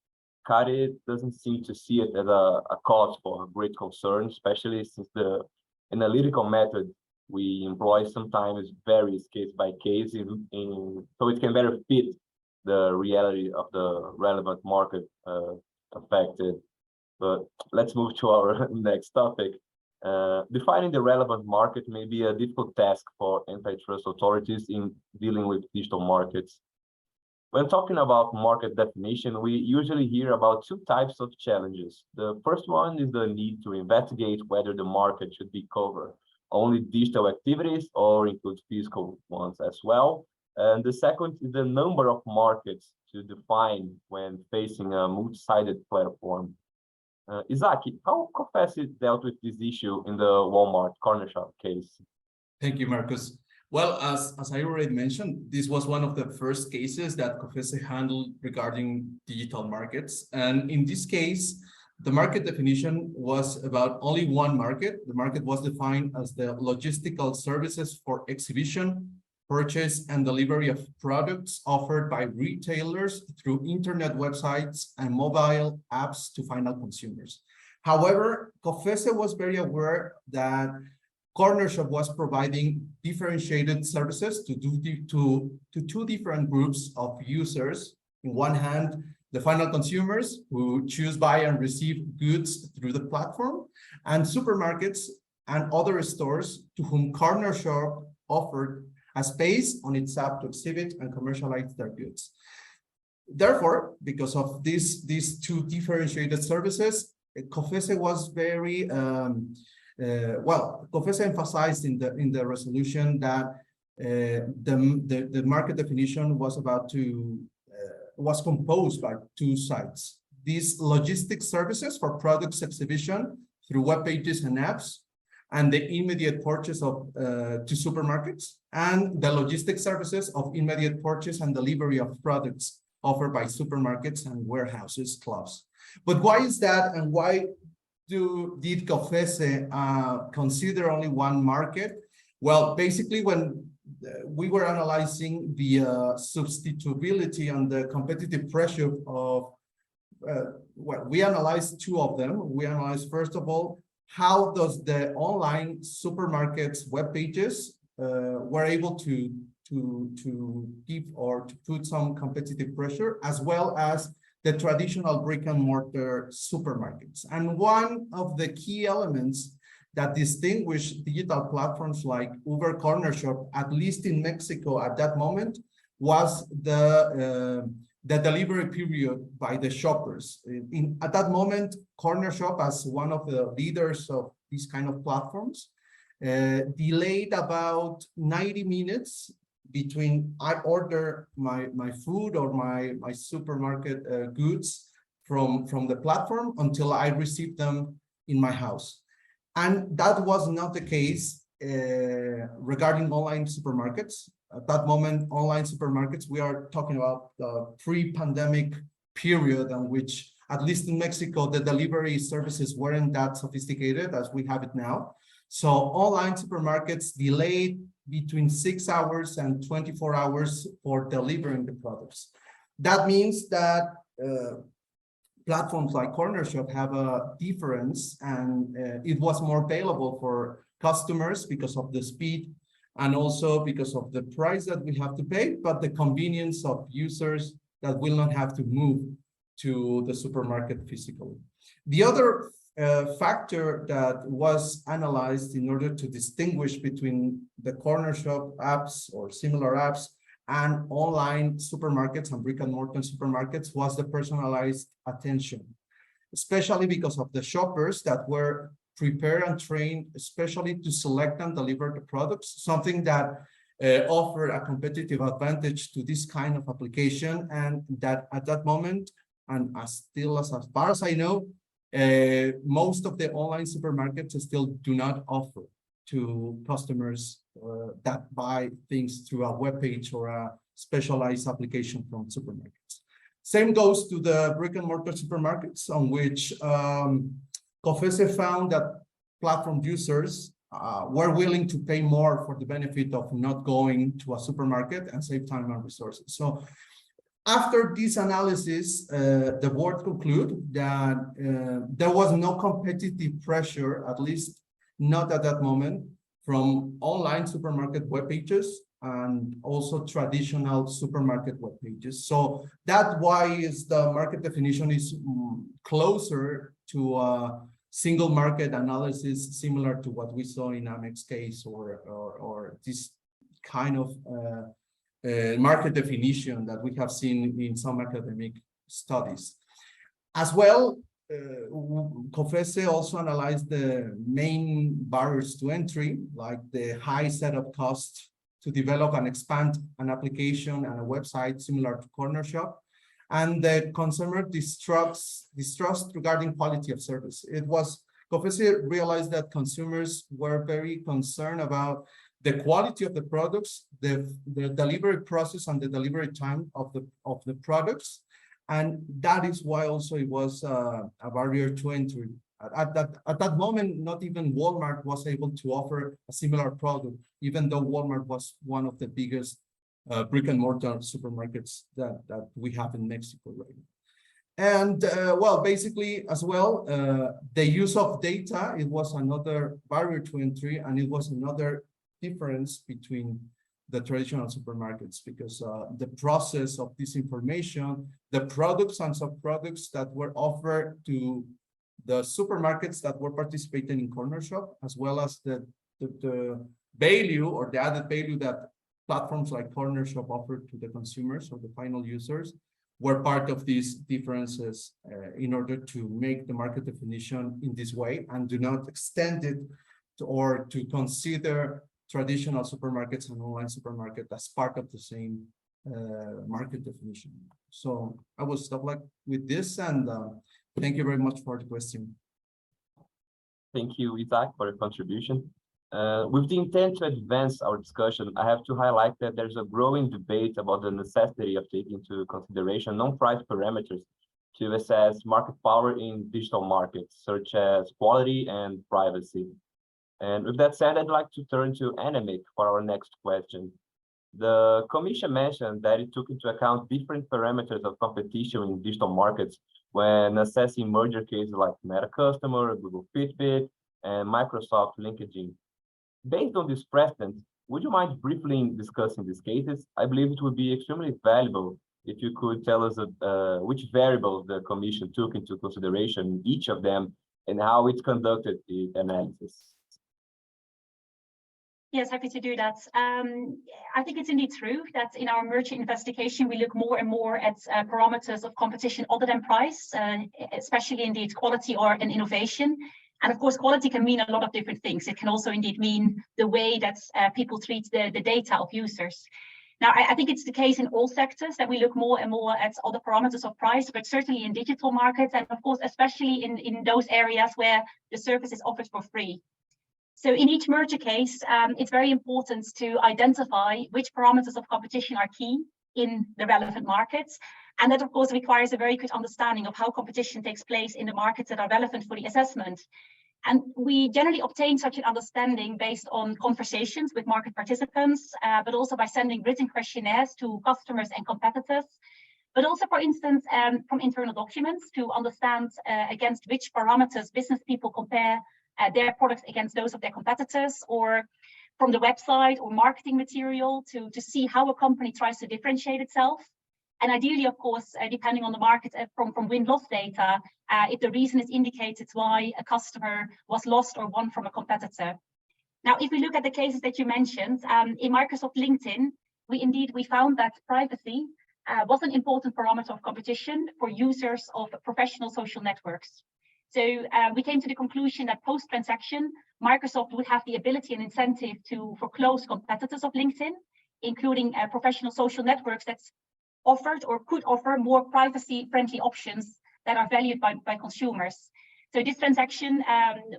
CADE doesn't seem to see it as a cause for great concern, especially since the analytical method we employ sometimes varies case by case, so it can better fit the reality of the relevant market affected. But let's move to our next topic. Defining the relevant market may be a difficult task for antitrust authorities in dealing with digital markets. When talking about market definition, we usually hear about two types of challenges. The first one is the need to investigate whether the market should be covered only digital activities or include physical ones as well. And the second is the number of markets to define when facing a multi-sided platform. Isaac, how Confesse dealt with this issue in the Walmart corner shop case? Thank you, Marcus. Well, as I already mentioned, this was one of the first cases that Confesse handled regarding digital markets. And in this case, the market definition was about only one market. The market was defined as the logistical services for exhibition, purchase, and delivery of products offered by retailers through internet websites and mobile apps to final consumers. However, Confesse was very aware that Corner Shop was providing differentiated services to two different groups of users. On one hand, the final consumers who choose, buy, and receive goods through the platform, and supermarkets and other stores to whom Corner Shop offered a space on its app to exhibit and commercialize their goods. Therefore, because of these two differentiated services, Confesse was very Confesse emphasized in the resolution that the market definition was composed by two sides. These logistics services for products exhibition through web pages and apps, and the immediate purchase of to supermarkets, and the logistics services of immediate purchase and delivery of products offered by supermarkets and warehouses clubs. But why is that, and why did Confesse consider only one market? Well, basically, when we were analyzing the substitutability and the competitive pressure of, we analyzed two of them. We analyzed, first of all, how does the online supermarkets web pages were able to give or to put some competitive pressure, as well as the traditional brick and mortar supermarkets. And one of the key elements that distinguish digital platforms like Uber Corner Shop, at least in Mexico at that moment, was the delivery period by the shoppers. At that moment, Corner Shop, as one of the leaders of these kind of platforms, delayed about 90 minutes between I order my food or my supermarket goods from the platform until I receive them in my house. And that was not the case regarding online supermarkets. At that moment, online supermarkets, we are talking about the pre-pandemic period in which, at least in Mexico, the delivery services weren't that sophisticated as we have it now. So online supermarkets delayed between 6 hours and 24 hours for delivering the products. That means that platforms like Corner Shop have a difference, and it was more available for customers because of the speed and also because of the price that we have to pay, but the convenience of users that will not have to move to the supermarket physically. The other factor that was analyzed in order to distinguish between the Corner Shop apps or similar apps and online supermarkets and brick and mortar supermarkets was the personalized attention, especially because of the shoppers that were prepared and trained, especially to select and deliver the products, something that offered a competitive advantage to this kind of application, and that at that moment, and as far as I know, most of the online supermarkets still do not offer to customers that buy things through a web page or a specialized application from supermarkets. Same goes to the brick and mortar supermarkets, on which Confesse found that platform users were willing to pay more for the benefit of not going to a supermarket and save time and resources. So After this analysis, the board concluded that there was no competitive pressure, at least not at that moment, from online supermarket web pages and also traditional supermarket web pages. So that's why is the market definition is closer to a single market analysis, similar to what we saw in Amex case or this kind of market definition that we have seen in some academic studies. As well, COFECE also analyzed the main barriers to entry, like the high setup cost to develop and expand an application and a website similar to Corner Shop, and the consumer distrust regarding quality of service. It was, COFECE realized that consumers were very concerned about the quality of the products, the delivery process and the delivery time of the products. And that is why also it was a barrier to entry. At that moment, not even Walmart was able to offer a similar product, even though Walmart was one of the biggest brick and mortar supermarkets that we have in Mexico right now. And well, basically as well, the use of data, it was another barrier to entry, and it was another difference between the traditional supermarkets, because the process of this information, the products and sub-products that were offered to the supermarkets that were participating in Corner Shop, as well as the value or the added value that platforms like Corner Shop offered to the consumers or the final users, were part of these differences in order to make the market definition in this way and do not extend it or to consider traditional supermarkets and online supermarket as part of the same market definition. So I will stop with this, and thank you very much for the question. Thank you, Isaac, for your contribution. With the intent to advance our discussion, I have to highlight that there's a growing debate about the necessity of taking into consideration non-price parameters to assess market power in digital markets, such as quality and privacy. And with that said, I'd like to turn to Annemiek for our next question. The Commission mentioned that it took into account different parameters of competition in digital markets when assessing merger cases like Meta Customer, Google Fitbit, and Microsoft LinkedIn. Based on this precedent, would you mind briefly discussing these cases? I believe it would be extremely valuable if you could tell us which variables the Commission took into consideration, each of them, and how it conducted the analysis. Yes, happy to do that. I think it's indeed true that in our merger investigation, we look more and more at parameters of competition other than price, especially indeed quality or an innovation. And of course, quality can mean a lot of different things. It can also indeed mean the way that people treat the data of users. Now, I think it's the case in all sectors that we look more and more at other parameters of price, but certainly in digital markets, and of course, especially in those areas where the service is offered for free. So in each merger case, it's very important to identify which parameters of competition are key in the relevant markets. And that, of course, requires a very good understanding of how competition takes place in the markets that are relevant for the assessment. And we generally obtain such an understanding based on conversations with market participants, but also by sending written questionnaires to customers and competitors. But also, for instance, from internal documents to understand against which parameters business people compare their products against those of their competitors, or from the website or marketing material to see how a company tries to differentiate itself. And ideally, of course, depending on the market, from win-loss data, if the reason is indicated why a customer was lost or won from a competitor. Now, if we look at the cases that you mentioned, in Microsoft LinkedIn, we found that privacy was an important parameter of competition for users of professional social networks. So we came to the conclusion that post-transaction, Microsoft would have the ability and incentive to foreclose competitors of LinkedIn, including professional social networks that's offered or could offer more privacy-friendly options that are valued by consumers. So this transaction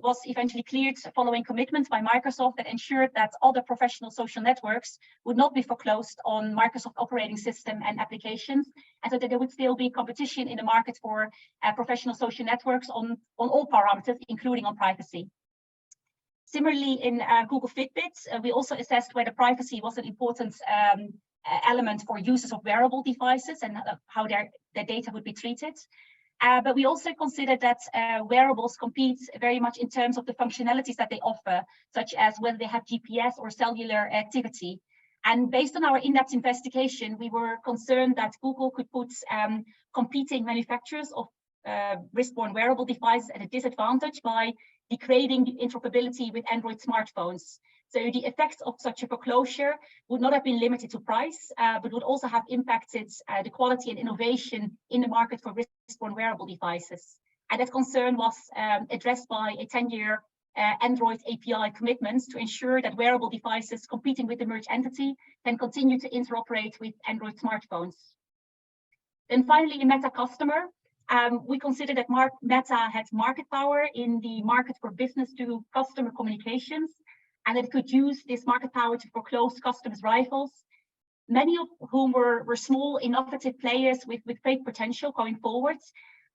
was eventually cleared following commitments by Microsoft that ensured that other professional social networks would not be foreclosed on Microsoft operating system and applications, and so that there would still be competition in the market for professional social networks on all parameters, including on privacy. Similarly, in Google Fitbit, we also assessed whether privacy was an important element for users of wearable devices and how their data would be treated. But we also consider that wearables compete very much in terms of the functionalities that they offer, such as whether they have GPS or cellular activity. And based on our in-depth investigation, we were concerned that Google could put competing manufacturers of wrist-borne wearable devices at a disadvantage by degrading the interoperability with Android smartphones. So the effects of such a foreclosure would not have been limited to price, but would also have impacted the quality and innovation in the market for wrist-borne wearable devices. And that concern was addressed by a 10-year Android API commitments to ensure that wearable devices competing with the merged entity can continue to interoperate with Android smartphones. Then finally, in Meta Customer, we consider that Meta has market power in the market for business to customer communications, and that it could use this market power to foreclose customers' rivals, many of whom were small, innovative players with great potential going forward.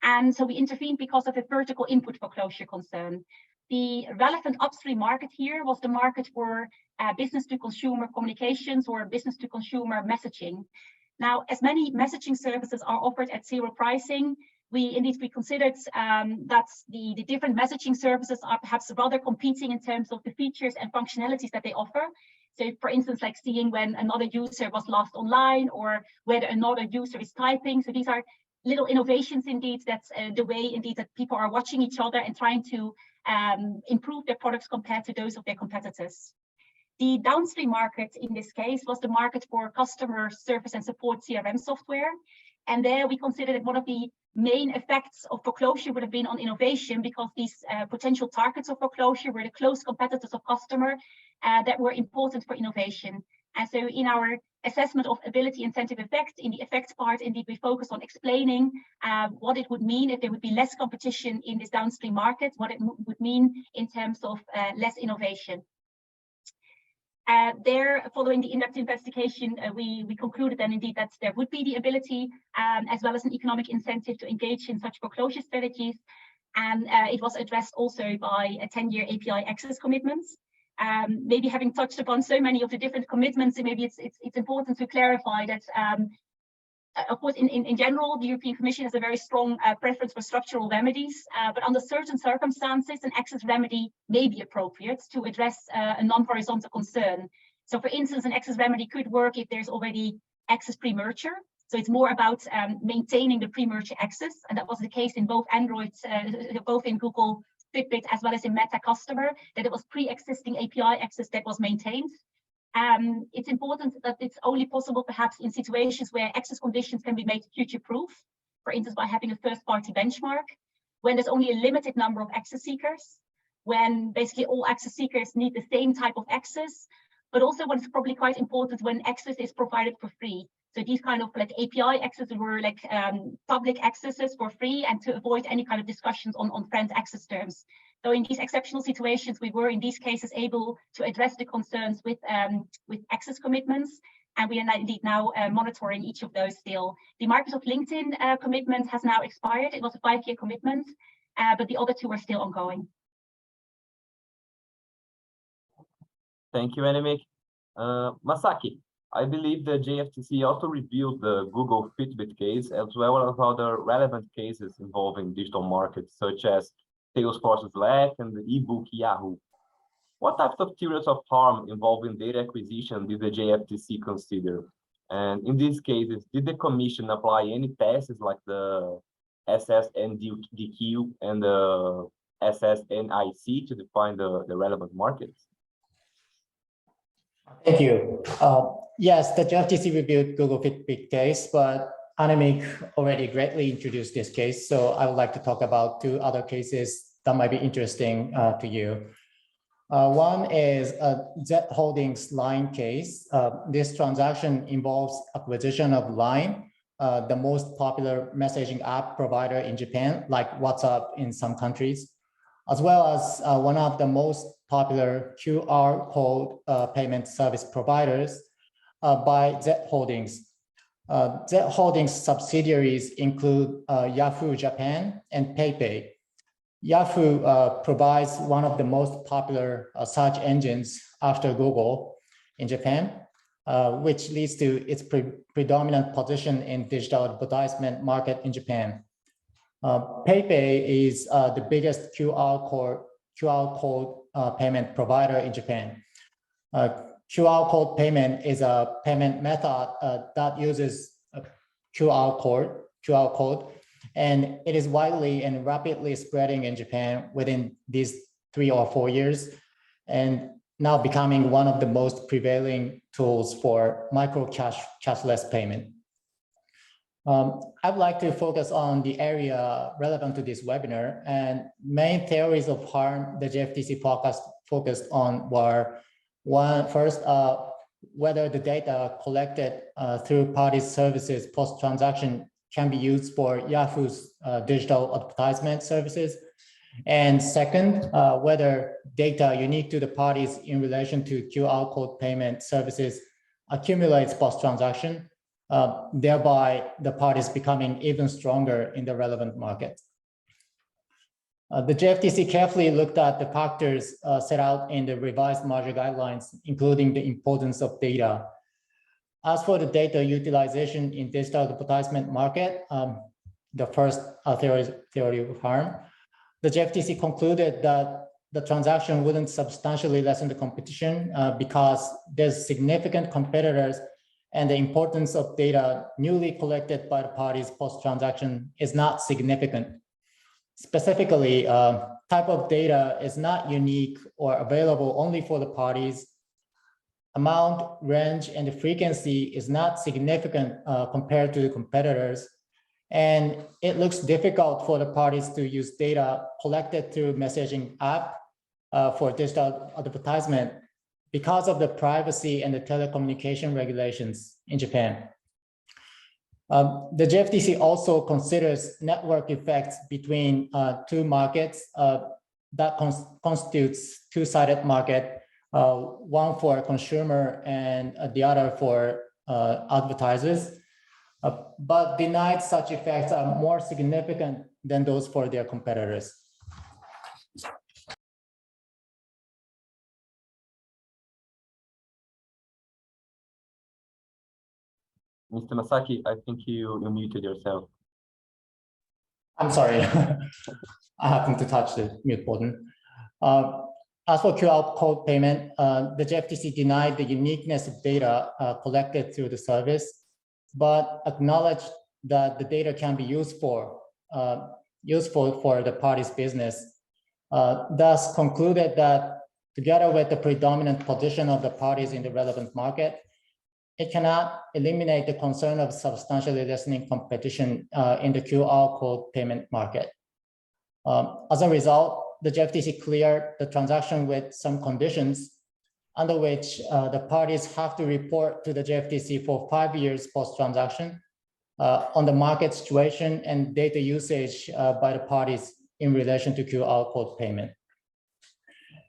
And so we intervened because of a vertical input foreclosure concern. The relevant upstream market here was the market for business to consumer communications or business to consumer messaging. Now, as many messaging services are offered at zero pricing, we considered that the different messaging services are perhaps rather competing in terms of the features and functionalities that they offer. So for instance, like seeing when another user was last online or whether another user is typing. So these are little innovations indeed, that's the way indeed that people are watching each other and trying to improve their products compared to those of their competitors. The downstream market in this case was the market for customer service and support CRM software. And there we considered that one of the main effects of foreclosure would have been on innovation, because these potential targets of foreclosure were the close competitors of customer that were important for innovation. And so in our assessment of ability incentive effect, in the effect part, indeed, we focus on explaining what it would mean if there would be less competition in this downstream market, what it would mean in terms of less innovation. There, following the in-depth investigation, we concluded then indeed that there would be the ability as well as an economic incentive to engage in such foreclosure strategies. And it was addressed also by a 10-year API access commitments. Maybe having touched upon so many of the different commitments, maybe it's important to clarify that of course, in general, the European Commission has a very strong preference for structural remedies, but under certain circumstances, an access remedy may be appropriate to address a non-horizontal concern. So for instance, an access remedy could work if there's already access pre-merger. So it's more about maintaining the pre-merger access, and that was the case in both Androids, both in Google Fitbit as well as in Meta Customer, that it was pre-existing API access that was maintained. It's important that it's only possible perhaps in situations where access conditions can be made future-proof, for instance, by having a first-party benchmark, when there's only a limited number of access seekers, when basically all access seekers need the same type of access, but also what is probably quite important, when access is provided for free. So these kind of like API access were like public accesses for free, and to avoid any kind of discussions on friend access terms. So in these exceptional situations, we were in these cases able to address the concerns with access commitments, and we are indeed now monitoring each of those still. The Microsoft LinkedIn commitment has now expired. It was a 5-year commitment, but the other two are still ongoing. Thank you, Annemiek. Masaki, I believe the JFTC also reviewed the Google Fitbit case, as well as other relevant cases involving digital markets, such as Salesforce Slack and the ebook Yahoo. What types of theories of harm involving data acquisition did the JFTC consider? And in these cases, did the Commission apply any tests like the SSNDQ and the SSNIC to define the relevant markets? Thank you. Yes, the JFTC reviewed Google Fitbit case, but Annemiek already greatly introduced this case, so I would like to talk about 2 other cases that might be interesting to you. One is Z Holdings Line case. This transaction involves acquisition of Line, the most popular messaging app provider in Japan, like WhatsApp in some countries, as well as one of the most popular QR code payment service providers by Z Holdings. Z Holdings subsidiaries include Yahoo Japan and PayPay. Yahoo provides one of the most popular search engines after Google in Japan. which leads to its predominant position in digital advertisement market in Japan. PayPay is the biggest QR code payment provider in Japan. QR code payment is a payment method that uses a QR code, and it is widely and rapidly spreading in Japan within these 3 or 4 years, and now becoming one of the most prevailing tools for cashless payment. I'd like to focus on the area relevant to this webinar, and main theories of harm the JFTC focused on were first, whether the data collected through party services post-transaction can be used for Yahoo's digital advertisement services. And second, whether data unique to the parties in relation to QR code payment services accumulates post-transaction, thereby the parties becoming even stronger in the relevant market. The JFTC carefully looked at the factors set out in the revised merger guidelines, including the importance of data. As for the data utilization in digital advertisement market, the first theory of harm, the JFTC concluded that the transaction wouldn't substantially lessen the competition because there's significant competitors, and the importance of data newly collected by the parties post-transaction is not significant. Specifically, type of data is not unique or available only for the parties. Amount, range, and the frequency is not significant compared to the competitors. And it looks difficult for the parties to use data collected through messaging app for digital advertisement because of the privacy and the telecommunication regulations in Japan. The JFTC also considers network effects between two markets that constitutes two-sided market, one for consumer and the other for advertisers, but denied such effects are more significant than those for their competitors. Mr. Masaki, I think you muted yourself. I'm sorry, I happened to touch the mute button. As for QR code payment, the JFTC denied the uniqueness of data collected through the service, but acknowledged that the data can be useful for the party's business. Thus concluded that together with the predominant position of the parties in the relevant market, it cannot eliminate the concern of substantially lessening competition in the QR code payment market. As a result, the JFTC cleared the transaction with some conditions under which the parties have to report to the JFTC for 5 years post-transaction on the market situation and data usage by the parties in relation to QR code payment.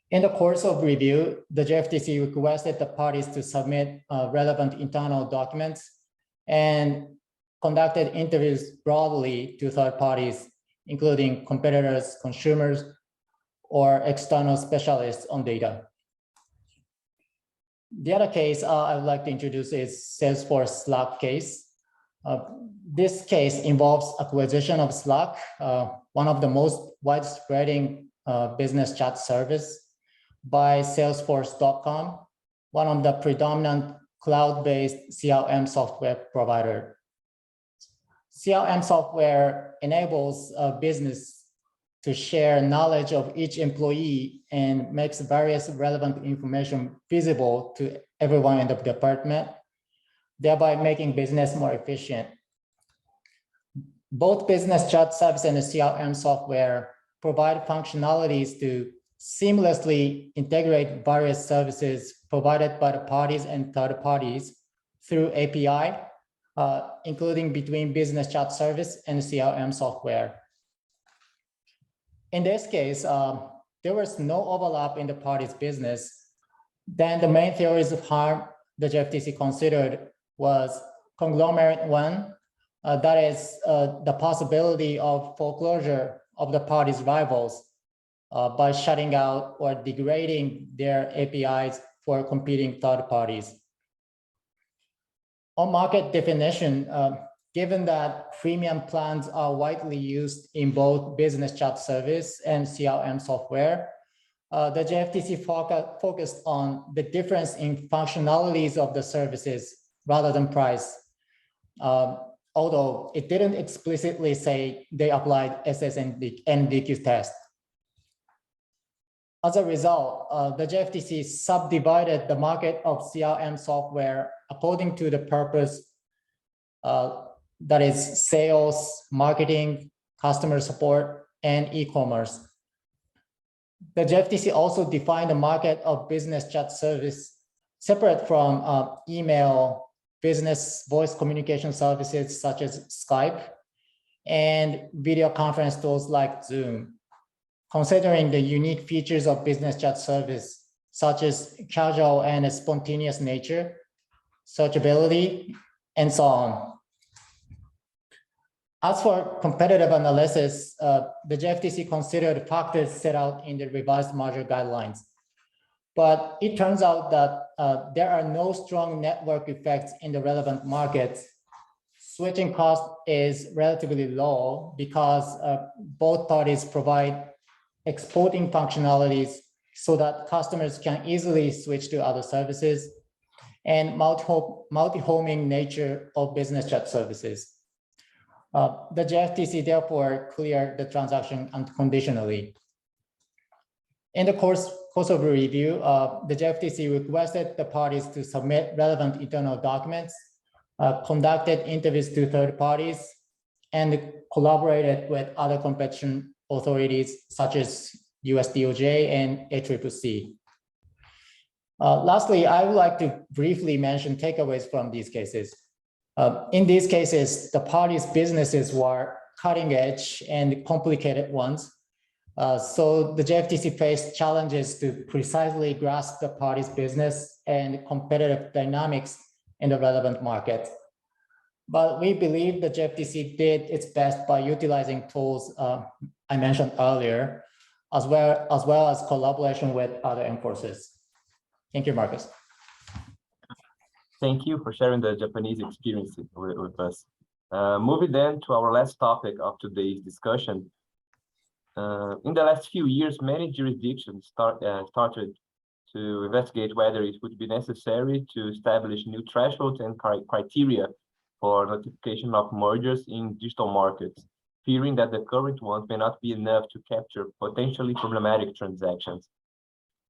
In the course of review, the JFTC requested the parties to submit relevant internal documents and conducted interviews broadly to third parties, including competitors, consumers, or external specialists on data. The other case I would like to introduce is Salesforce Slack case. This case involves acquisition of Slack, one of the most widespreading business chat service, by Salesforce.com, one of the predominant cloud-based CRM software provider. CRM software enables a business to share knowledge of each employee and makes various relevant information visible to everyone in the department, thereby making business more efficient. Both business chat service and the CRM software provide functionalities to seamlessly integrate various services provided by the parties and third parties through API, including between business chat service and CRM software. In this case, there was no overlap in the parties' business. Then the main theories of harm the JFTC considered was conglomerate one, that is the possibility of foreclosure of the parties' rivals by shutting out or degrading their APIs for competing third parties. On market definition, given that premium plans are widely used in both business chat service and CRM software, the JFTC focused on the difference in functionalities of the services rather than price, although it didn't explicitly say they applied SSNDQ test. As a result, the JFTC subdivided the market of CRM software according to the purpose, that is sales, marketing, customer support, and e-commerce. The JFTC also defined the market of business chat service separate from email, business voice communication services such as Skype, and video conference tools like Zoom, considering the unique features of business chat service, such as casual and spontaneous nature, searchability, and so on. As for competitive analysis, the JFTC considered factors set out in the revised merger guidelines. But it turns out that there are no strong network effects in the relevant markets. Switching cost is relatively low because both parties provide exporting functionalities so that customers can easily switch to other services, and multi-homing nature of business chat services. The JFTC therefore cleared the transaction unconditionally. In the course of review, the JFTC requested the parties to submit relevant internal documents, conducted interviews to third parties, and collaborated with other competition authorities such as US DOJ and ACCC. Lastly, I would like to briefly mention takeaways from these cases. In these cases, the parties' businesses were cutting edge and complicated ones. So the JFTC faced challenges to precisely grasp the parties' business and competitive dynamics in the relevant market. But we believe the JFTC did its best by utilizing tools I mentioned earlier, as well as collaboration with other enforcers. Thank you, Marcus. Thank you for sharing the Japanese experience with us. Moving then to our last topic of today's discussion. In the last few years, many jurisdictions started to investigate whether it would be necessary to establish new thresholds and criteria for notification of mergers in digital markets, fearing that the current ones may not be enough to capture potentially problematic transactions.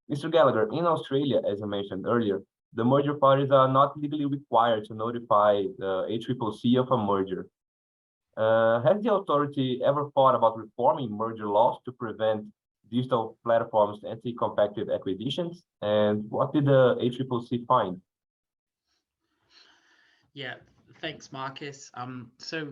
Mr. Gallagher, in Australia, as I mentioned earlier, the merger parties are not legally required to notify the ACCC of a merger. Has the authority ever thought about reforming merger laws to prevent digital platforms' anti-competitive acquisitions? And what did the ACCC find? Yeah, thanks, Marcus. So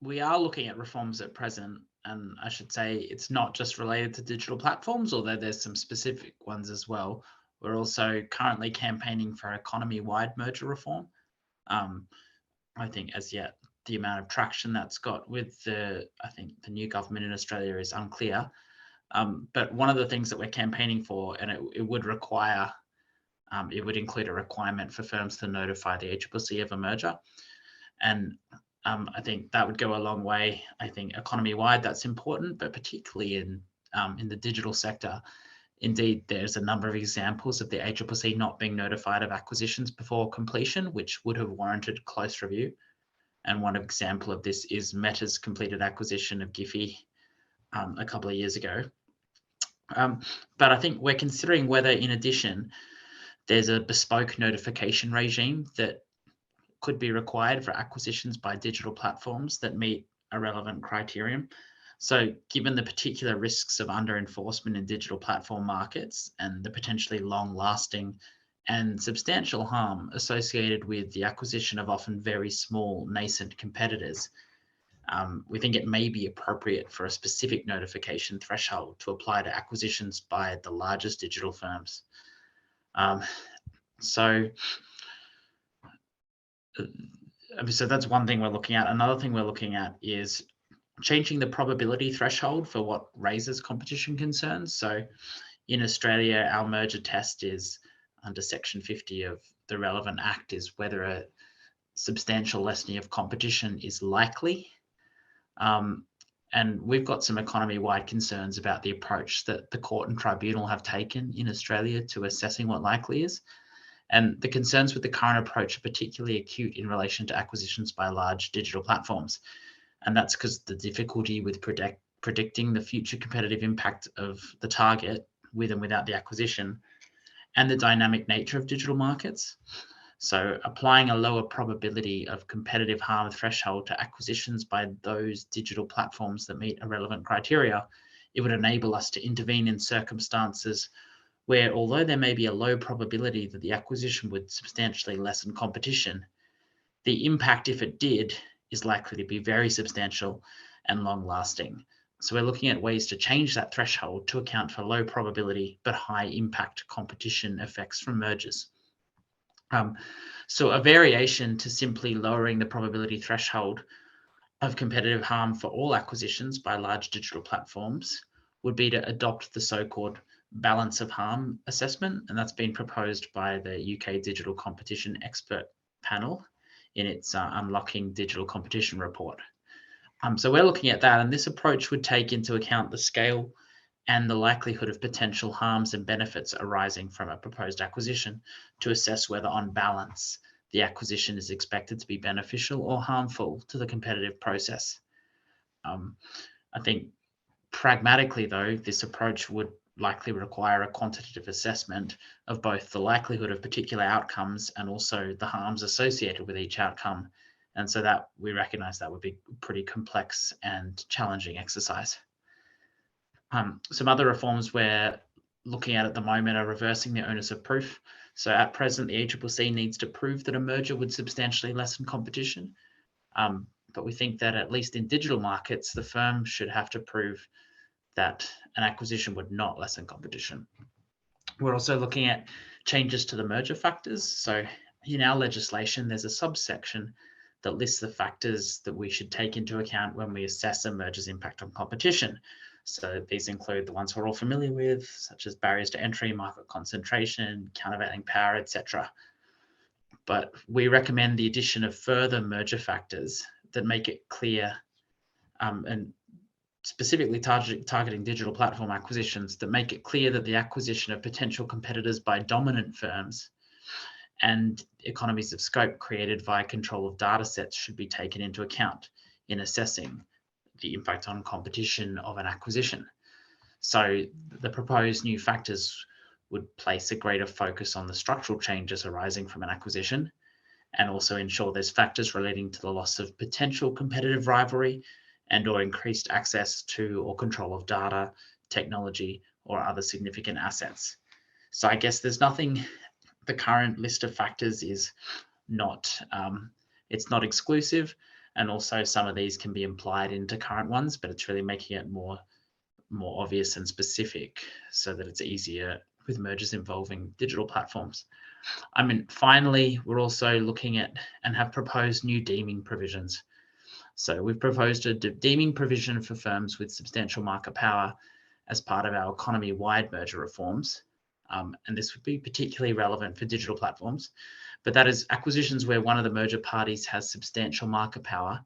we are looking at reforms at present, and I should say it's not just related to digital platforms, although there's some specific ones as well. We're also currently campaigning for economy-wide merger reform. I think as yet, the amount of traction that's got with the new government in Australia is unclear. But one of the things that we're campaigning for, and it would require, it would include a requirement for firms to notify the ACCC of a merger. And I think that would go a long way. I think economy-wide, that's important, but particularly in the digital sector. Indeed, there's a number of examples of the ACCC not being notified of acquisitions before completion, which would have warranted close review. And one example of this is Meta's completed acquisition of Giphy a couple of years ago. But I think we're considering whether, in addition, there's a bespoke notification regime that could be required for acquisitions by digital platforms that meet a relevant criterion. So given the particular risks of under-enforcement in digital platform markets and the potentially long-lasting and substantial harm associated with the acquisition of often very small nascent competitors, we think it may be appropriate for a specific notification threshold to apply to acquisitions by the largest digital firms. So that's one thing we're looking at. Another thing we're looking at is changing the probability threshold for what raises competition concerns. So in Australia, our merger test is under Section 50 of the relevant act is whether substantial lessening of competition is likely. And we've got some economy-wide concerns about the approach that the court and tribunal have taken in Australia to assessing what likely is. And the concerns with the current approach are particularly acute in relation to acquisitions by large digital platforms. And that's because the difficulty with predicting the future competitive impact of the target with and without the acquisition, and the dynamic nature of digital markets. So applying a lower probability of competitive harm threshold to acquisitions by those digital platforms that meet a relevant criteria, it would enable us to intervene in circumstances where, although there may be a low probability that the acquisition would substantially lessen competition, the impact, if it did, is likely to be very substantial and long-lasting. So we're looking at ways to change that threshold to account for low probability but high impact competition effects from mergers. So a variation to simply lowering the probability threshold of competitive harm for all acquisitions by large digital platforms would be to adopt the so-called balance of harm assessment, and that's been proposed by the UK Digital Competition Expert Panel in its Unlocking Digital Competition report. So we're looking at that, and this approach would take into account the scale and the likelihood of potential harms and benefits arising from a proposed acquisition to assess whether, on balance, the acquisition is expected to be beneficial or harmful to the competitive process. I think pragmatically, though, this approach would likely require a quantitative assessment of both the likelihood of particular outcomes and also the harms associated with each outcome. And so that we recognize that would be a pretty complex and challenging exercise. Some other reforms we're looking at the moment are reversing the onus of proof. So at present, the ACCC needs to prove that a merger would substantially lessen competition. But we think that at least in digital markets, the firm should have to prove that an acquisition would not lessen competition. We're also looking at changes to the merger factors. So in our legislation, there's a subsection that lists the factors that we should take into account when we assess a merger's impact on competition. So these include the ones we're all familiar with, such as barriers to entry, market concentration, countervailing power, etc. But we recommend the addition of further merger factors that make it clear, and specifically targeting digital platform acquisitions, that make it clear that the acquisition of potential competitors by dominant firms and economies of scope created via control of data sets should be taken into account in assessing the impact on competition of an acquisition. So the proposed new factors would place a greater focus on the structural changes arising from an acquisition, and also ensure there's factors relating to the loss of potential competitive rivalry and or increased access to or control of data, technology, or other significant assets. So I guess there's nothing, the current list of factors is not, it's not exclusive, and also some of these can be implied into current ones, but it's really making it more obvious and specific so that it's easier with mergers involving digital platforms. I mean, finally, we're also looking at and have proposed new deeming provisions. So we've proposed a deeming provision for firms with substantial market power as part of our economy-wide merger reforms. And this would be particularly relevant for digital platforms, but that is acquisitions where one of the merger parties has substantial market power,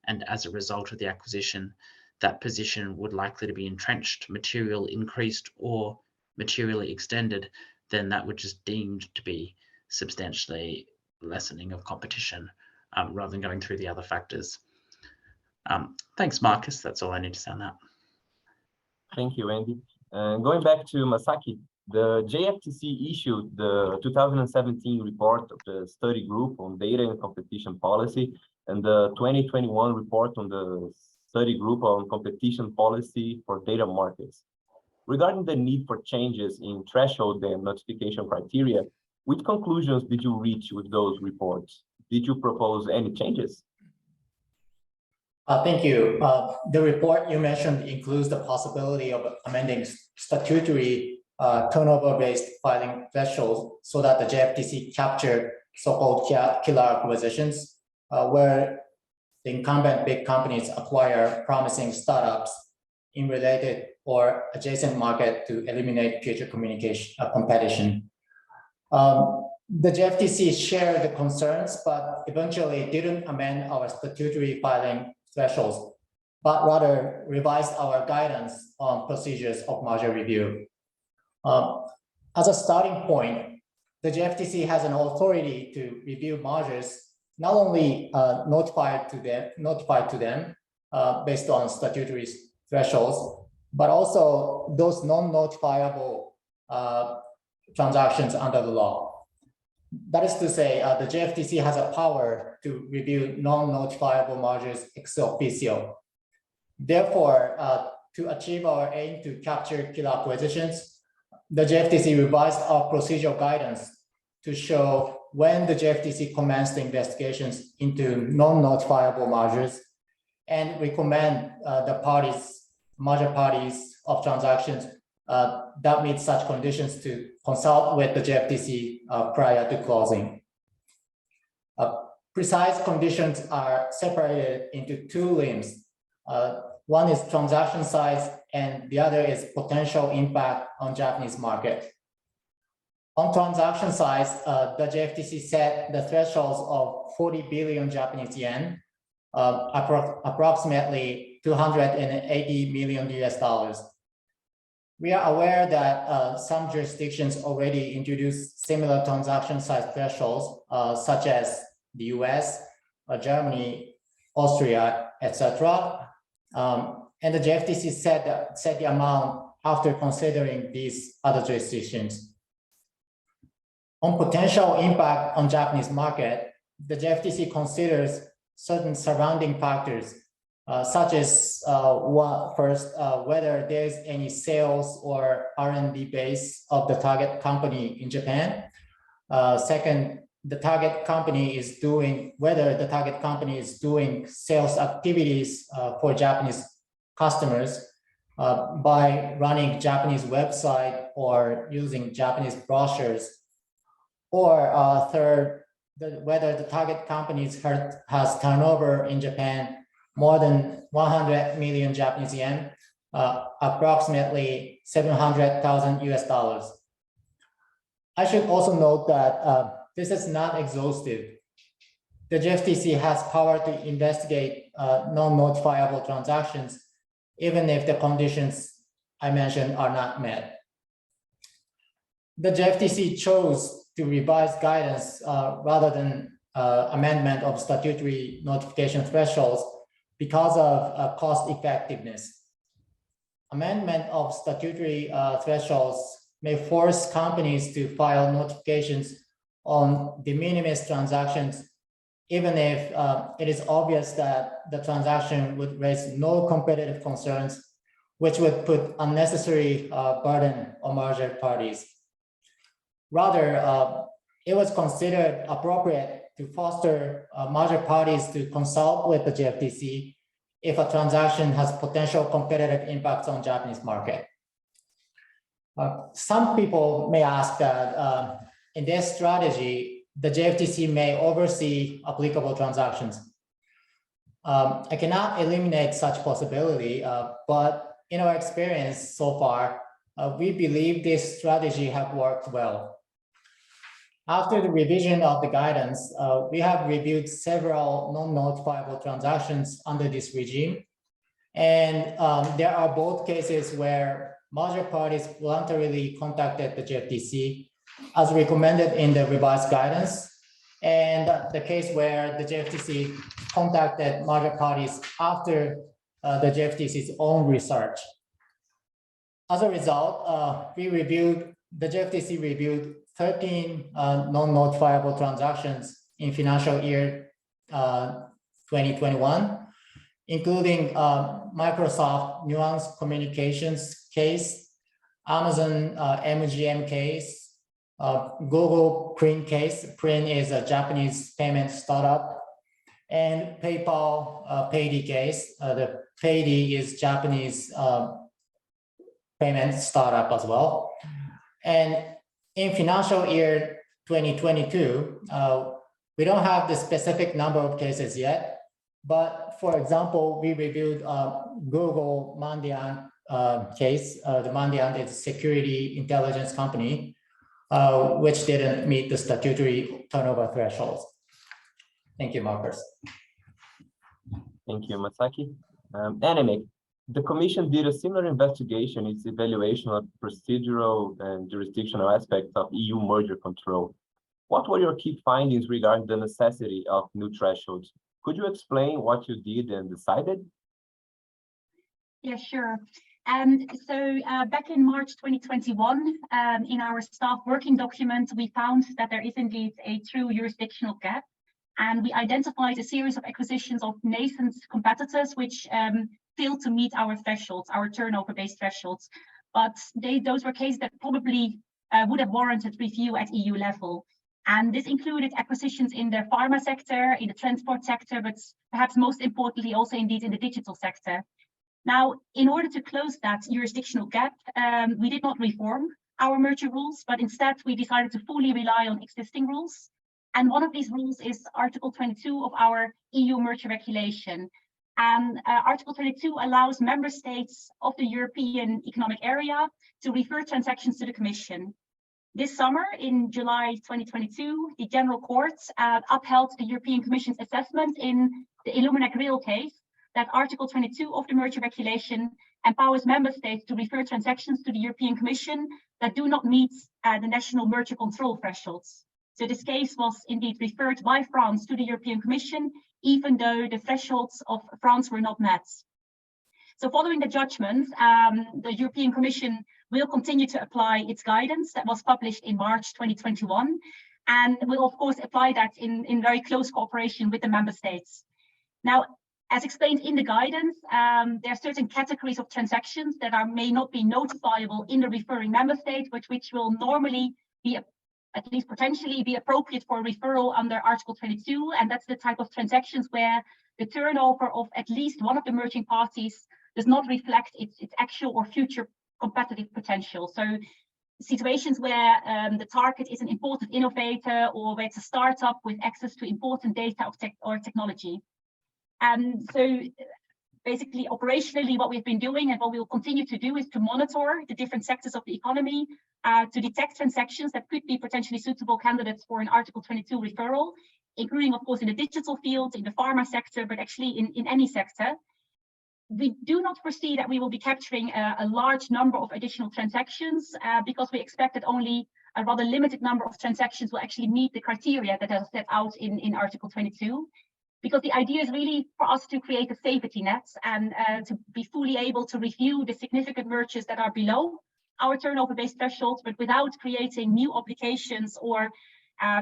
and as a result of the acquisition, that position would likely to be entrenched, materially increased, or materially extended, then that would just deemed to be substantially lessening of competition, rather than going through the other factors. Thanks, Marcus. That's all I need to say on that. Thank you, Andy. Going back to Masaki, the JFTC issued the 2017 report of the study group on data and competition policy, and the 2021 report on the study group on competition policy for data markets. Regarding the need for changes in threshold and notification criteria, which conclusions did you reach with those reports? Did you propose any changes? Thank you. The report you mentioned includes the possibility of amending statutory turnover-based filing thresholds so that the JFTC captured so-called killer acquisitions, where the incumbent big companies acquire promising startups in related or adjacent market to eliminate future competition. The JFTC shared the concerns, but eventually didn't amend our statutory filing thresholds, but rather revised our guidance on procedures of merger review. As a starting point, the JFTC has an authority to review mergers, not only notified to them based on statutory thresholds, but also those non-notifiable transactions under the law. That is to say, the JFTC has a power to review non-notifiable mergers ex officio. Therefore, to achieve our aim to capture killer acquisitions, the JFTC revised our procedural guidance to show when the JFTC commenced investigations into non-notifiable mergers and recommend the merger parties of transactions that meet such conditions to consult with the JFTC prior to closing. Precise conditions are separated into two limbs. One is transaction size and the other is potential impact on Japanese market. On transaction size, the JFTC set the thresholds of 40 billion Japanese yen, approximately $280 million US. We are aware that some jurisdictions already introduced similar transaction size thresholds, such as the US, Germany, Austria, etc. And the JFTC set the amount after considering these other jurisdictions. On potential impact on Japanese market, the JFTC considers certain surrounding factors, such as whether there's any sales or R&D base of the target company in Japan. Second, whether the target company is doing sales activities for Japanese customers by running Japanese website or using Japanese brochures. Or third, whether the target company has turnover in Japan more than 100 million Japanese yen, approximately $700,000 US. I should also note that this is not exhaustive. The JFTC has power to investigate non-notifiable transactions, even if the conditions I mentioned are not met. The JFTC chose to revise guidance rather than amendment of statutory notification thresholds because of cost effectiveness. Amendment of statutory thresholds may force companies to file notifications on de minimis transactions, even if it is obvious that the transaction would raise no competitive concerns, which would put unnecessary burden on merger parties. Rather, it was considered appropriate to foster merger parties to consult with the JFTC if a transaction has potential competitive impacts on Japanese market. Some people may ask that in this strategy, the JFTC may oversee applicable transactions. I cannot eliminate such possibility, but in our experience so far, we believe this strategy has worked well. After the revision of the guidance, we have reviewed several non-notifiable transactions under this regime. And there are both cases where merger parties voluntarily contacted the JFTC as recommended in the revised guidance, and the case where the JFTC contacted merger parties after the JFTC's own research. As a result, the JFTC reviewed 13 non-notifiable transactions in financial year 2021, including Microsoft Nuance Communications case, Amazon MGM case, Google Print case. Print is a Japanese payment startup, and PayPal Payday case. The Payday is Japanese payment startup as well. And in financial year 2022, we don't have the specific number of cases yet, but for example, we reviewed Google Mandiant case. The Mandiant is a security intelligence company. which didn't meet the statutory turnover thresholds. Thank you, Marcus. Thank you, Masaki. Anime, the Commission did a similar investigation in its evaluation of procedural and jurisdictional aspects of EU merger control. What were your key findings regarding the necessity of new thresholds? Could you explain what you did and decided? Yeah, sure. Back in March 2021, in our staff working document, we found that there is indeed a true jurisdictional gap. And we identified a series of acquisitions of nascent competitors which failed to meet our thresholds, our turnover-based thresholds. But those were cases that probably would have warranted review at EU level. And this included acquisitions in the pharma sector, in the transport sector, but perhaps most importantly also indeed in the digital sector. Now, in order to close that jurisdictional gap, we did not reform our merger rules, but instead we decided to fully rely on existing rules. And one of these rules is Article 22 of our EU merger regulation. And Article 22 allows member states of the European Economic Area to refer transactions to the Commission. This summer, in July 2022, the General Court upheld the European Commission's assessment in the Illuminac Rail case that Article 22 of the merger regulation empowers member states to refer transactions to the European Commission that do not meet the national merger control thresholds. So this case was indeed referred by France to the European Commission, even though the thresholds of France were not met. So following the judgment, the European Commission will continue to apply its guidance that was published in March 2021, and will of course apply that in very close cooperation with the member states. Now, as explained in the guidance, there are certain categories of transactions that may not be notifiable in the referring member state, but which will normally be at least potentially be appropriate for referral under Article 22, and that's the type of transactions where the turnover of at least one of the merging parties does not reflect its actual or future competitive potential. So situations where the target is an important innovator, or where it's a startup with access to important data or technology. And so basically, operationally, what we've been doing and what we will continue to do is to monitor the different sectors of the economy to detect transactions that could be potentially suitable candidates for an Article 22 referral, including, of course, in the digital field, in the pharma sector, but actually in any sector. We do not foresee that we will be capturing a large number of additional transactions because we expect that only a rather limited number of transactions will actually meet the criteria that are set out in Article 22. Because the idea is really for us to create a safety net and to be fully able to review the significant mergers that are below our turnover-based thresholds, but without creating new obligations or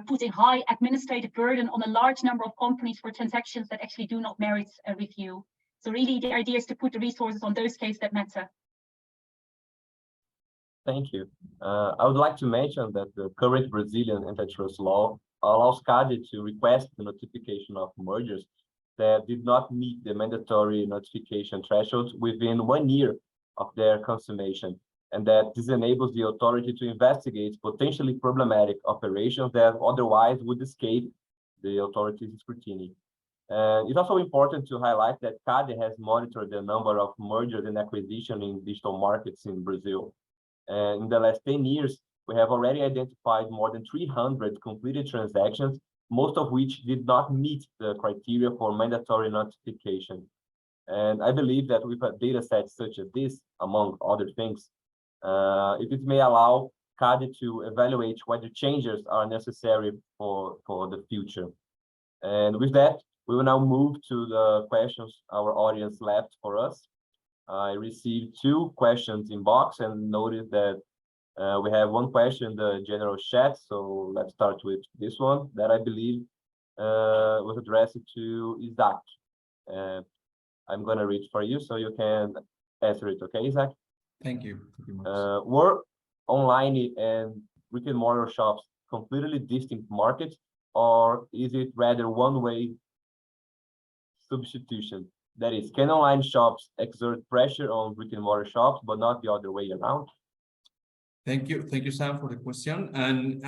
putting high administrative burden on a large number of companies for transactions that actually do not merit a review. So really the idea is to put the resources on those cases that matter. Thank you. I would like to mention that the current Brazilian antitrust law allows CADE to request the notification of mergers that did not meet the mandatory notification thresholds within 1 year of their consummation, and that this enables the authority to investigate potentially problematic operations that otherwise would escape the authority's scrutiny. And it's also important to highlight that CADE has monitored the number of mergers and acquisitions in digital markets in Brazil. And in the last 10 years, we have already identified more than 300 completed transactions, most of which did not meet the criteria for mandatory notification. And I believe that with a data set such as this, among other things, it may allow CADE to evaluate whether changes are necessary for the future. And with that, we will now move to the questions our audience left for us. I received 2 questions in box and noticed that we have 1 question in the general chat. So let's start with this one that I believe was addressed to Isaac. I'm going to read for you so you can answer it. Okay, Isaac? Thank you. Were online and brick and mortar shops completely distinct markets, or is it rather one-way substitution? That is, can online shops exert pressure on brick and mortar shops, but not the other way around? Thank you, Sam, for the question. And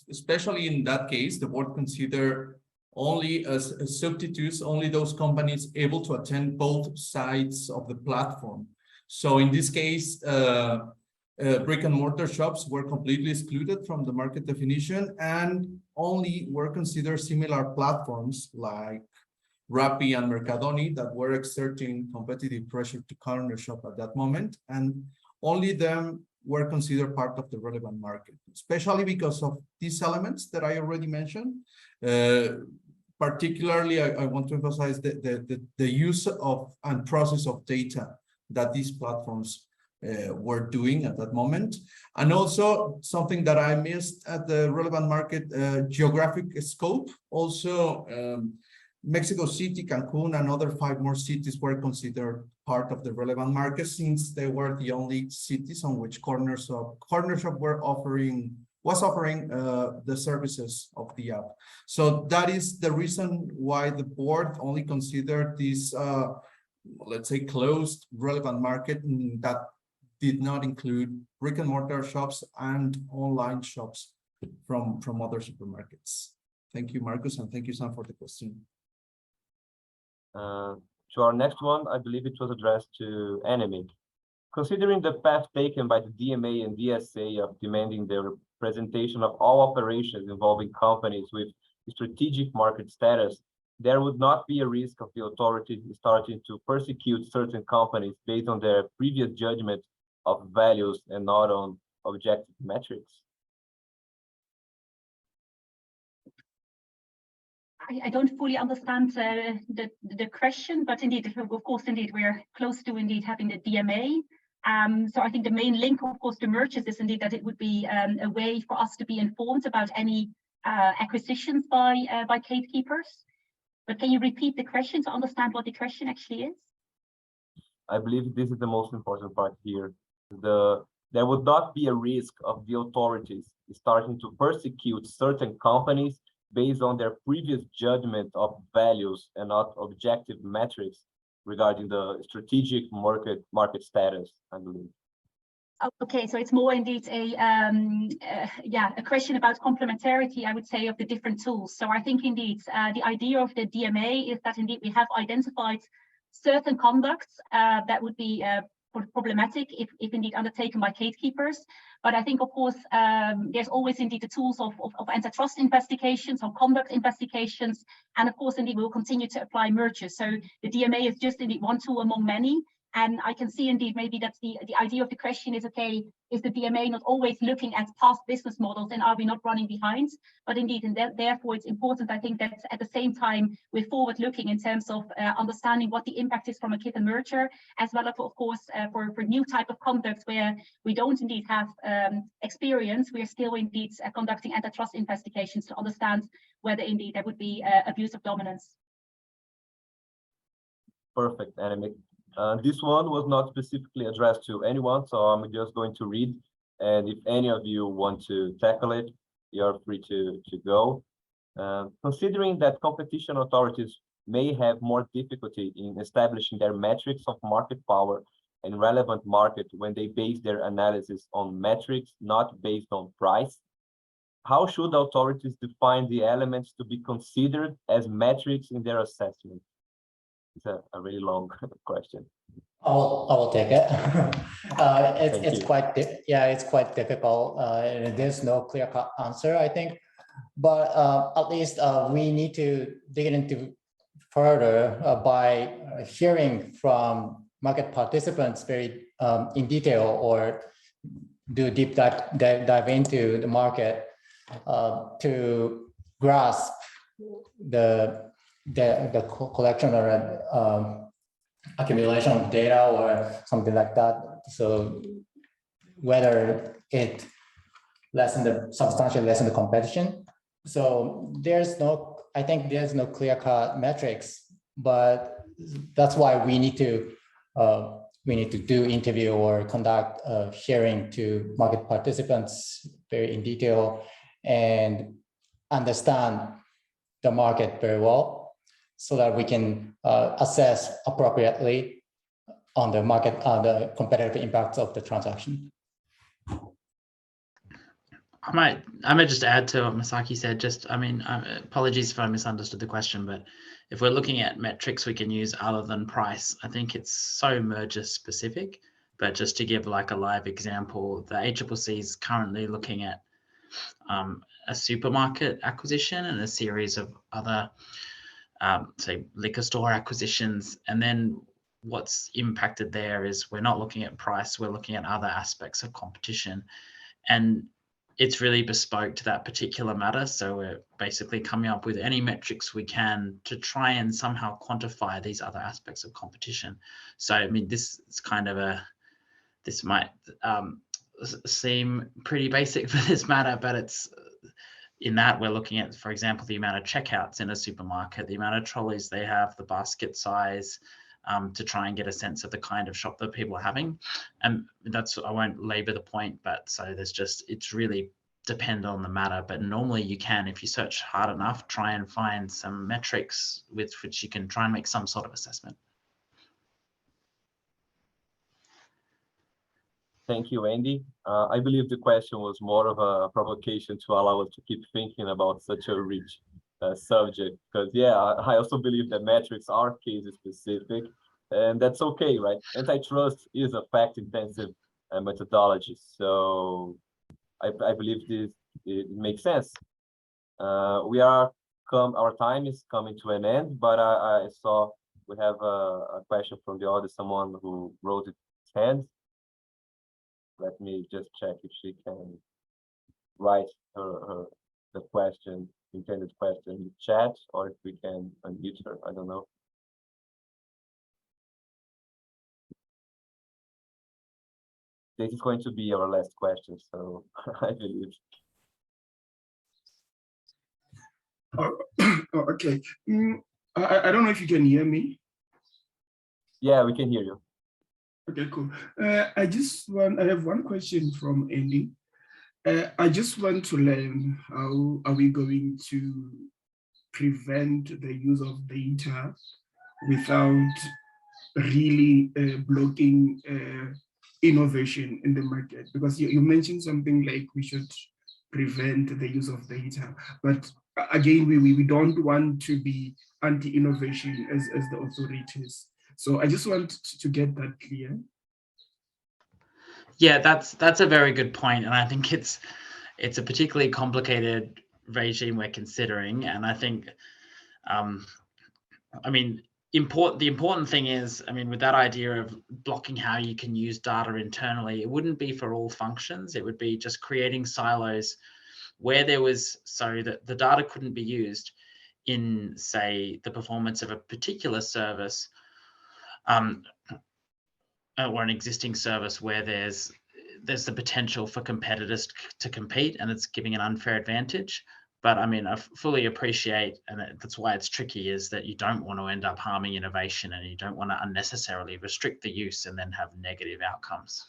especially in that case, the board consider only as substitutes only those companies able to attend both sides of the platform. So in this case, brick and mortar shops were completely excluded from the market definition and only were considered similar platforms like Rappi and Mercadoni that were exerting competitive pressure to corner shop at that moment, and only them were considered part of the relevant market, especially because of these elements that I already mentioned. Particularly, I want to emphasize the use of and process of data that these platforms were doing at that moment. And also something that I missed at the relevant market, geographic scope. Also, Mexico City, Cancun, and other 5 more cities were considered part of the relevant market since they were the only cities on which Corner Shop was offering the services of the app. So that is the reason why the board only considered this, let's say, closed relevant market that did not include brick and mortar shops and online shops from other supermarkets. Thank you, Marcus, and thank you, Sam, for the question. To our next one, I believe it was addressed to Anemic. Considering the path taken by the DMA and DSA of demanding the presentation of all operations involving companies with strategic market status, there would not be a risk of the authorities starting to persecute certain companies based on their previous judgment of values and not on objective metrics. I don't fully understand the question, but indeed, of course, indeed, we're close to indeed having the DMA. So I think the main link, of course, to mergers is indeed that it would be a way for us to be informed about any acquisitions by gatekeepers. But can you repeat the question to understand what the question actually is? I believe this is the most important part here. There would not be a risk of the authorities starting to persecute certain companies based on their previous judgment of values and not objective metrics regarding the strategic market status, I believe. Okay, so it's more indeed a question about complementarity, I would say, of the different tools. So I think indeed the idea of the DMA is that indeed we have identified certain conducts that would be problematic if indeed undertaken by gatekeepers. But I think, of course, there's always indeed the tools of antitrust investigations or conduct investigations. And of course, indeed, we will continue to apply mergers. So the DMA is just indeed one tool among many. And I can see indeed maybe that's the idea of the question is, okay, is the DMA not always looking at past business models and are we not running behind? But indeed, and therefore it's important, I think, that at the same time, we're forward looking in terms of understanding what the impact is from a given merger, as well as, of course, for new type of conduct where we don't indeed have experience, we are still indeed conducting antitrust investigations to understand whether indeed there would be abuse of dominance. Perfect, Anemic. This one was not specifically addressed to anyone, so I'm just going to read. And if any of you want to tackle it, you're free to go. Considering that competition authorities may have more difficulty in establishing their metrics of market power and relevant market when they base their analysis on metrics, not based on price, how should authorities define the elements to be considered as metrics in their assessment? It's a really long question. I will take it. It's quite difficult. There's no clear-cut answer, I think. But at least we need to dig into further by hearing from market participants very in detail, or do deep dive into the market to grasp the collection or accumulation of data or something like that. So whether it substantially lessen the competition. So I think there's no clear-cut metrics, but that's why we need to do interview or conduct a hearing to market participants very in detail and understand the market very well, so that we can assess appropriately on the market, the competitive impacts of the transaction. I might just add to what Masaki said. Apologies if I misunderstood the question, but if we're looking at metrics we can use other than price, I think it's so merger specific But just to give like a live example, the ACCC is currently looking at a supermarket acquisition and a series of other, say, liquor store acquisitions. And then what's impacted there is we're not looking at price, we're looking at other aspects of competition. And it's really bespoke to that particular matter. So we're basically coming up with any metrics we can to try and somehow quantify these other aspects of competition. So, I mean, this is kind of this might seem pretty basic for this matter, but it's in that we're looking at, for example, the amount of checkouts in a supermarket, the amount of trolleys they have, the basket size, to try and get a sense of the kind of shop that people are having. And that's, I won't labor the point, but so there's just, it's really dependent on the matter, but normally you can, if you search hard enough, try and find some metrics with which you can try and make some sort of assessment. Thank you, Andy. I believe the question was more of a provocation to allow us to keep thinking about such a rich subject, because yeah, I also believe that metrics are case specific, and that's okay, right? Antitrust is a fact-intensive methodology, so I believe it makes sense. Our time is coming to an end, but I saw we have a question from the audience, someone who wrote its hand. Let me just check if she can write the intended question in the chat, or if we can unmute her. I don't know. This is going to be our last question, so I believe. Okay. I don't know if you can hear me. Yeah, we can hear you. Okay, cool. I have one question from Andy. I just want to learn how are we going to prevent the use of data without really blocking innovation in the market? Because you mentioned something like we should prevent the use of data, but again, we don't want to be anti-innovation as the authorities. So I just want to get that clear. Yeah, that's a very good point, and I think it's a particularly complicated regime we're considering, and I think, I mean, the important thing is, I mean, with that idea of blocking how you can use data internally, it wouldn't be for all functions. It would be just creating silos where there was, so that the data couldn't be used in, say, the performance of a particular service, or an existing service where there's the potential for competitors to compete and it's giving an unfair advantage. But I mean, I fully appreciate, and that's why it's tricky, is that you don't want to end up harming innovation and you don't want to unnecessarily restrict the use and then have negative outcomes.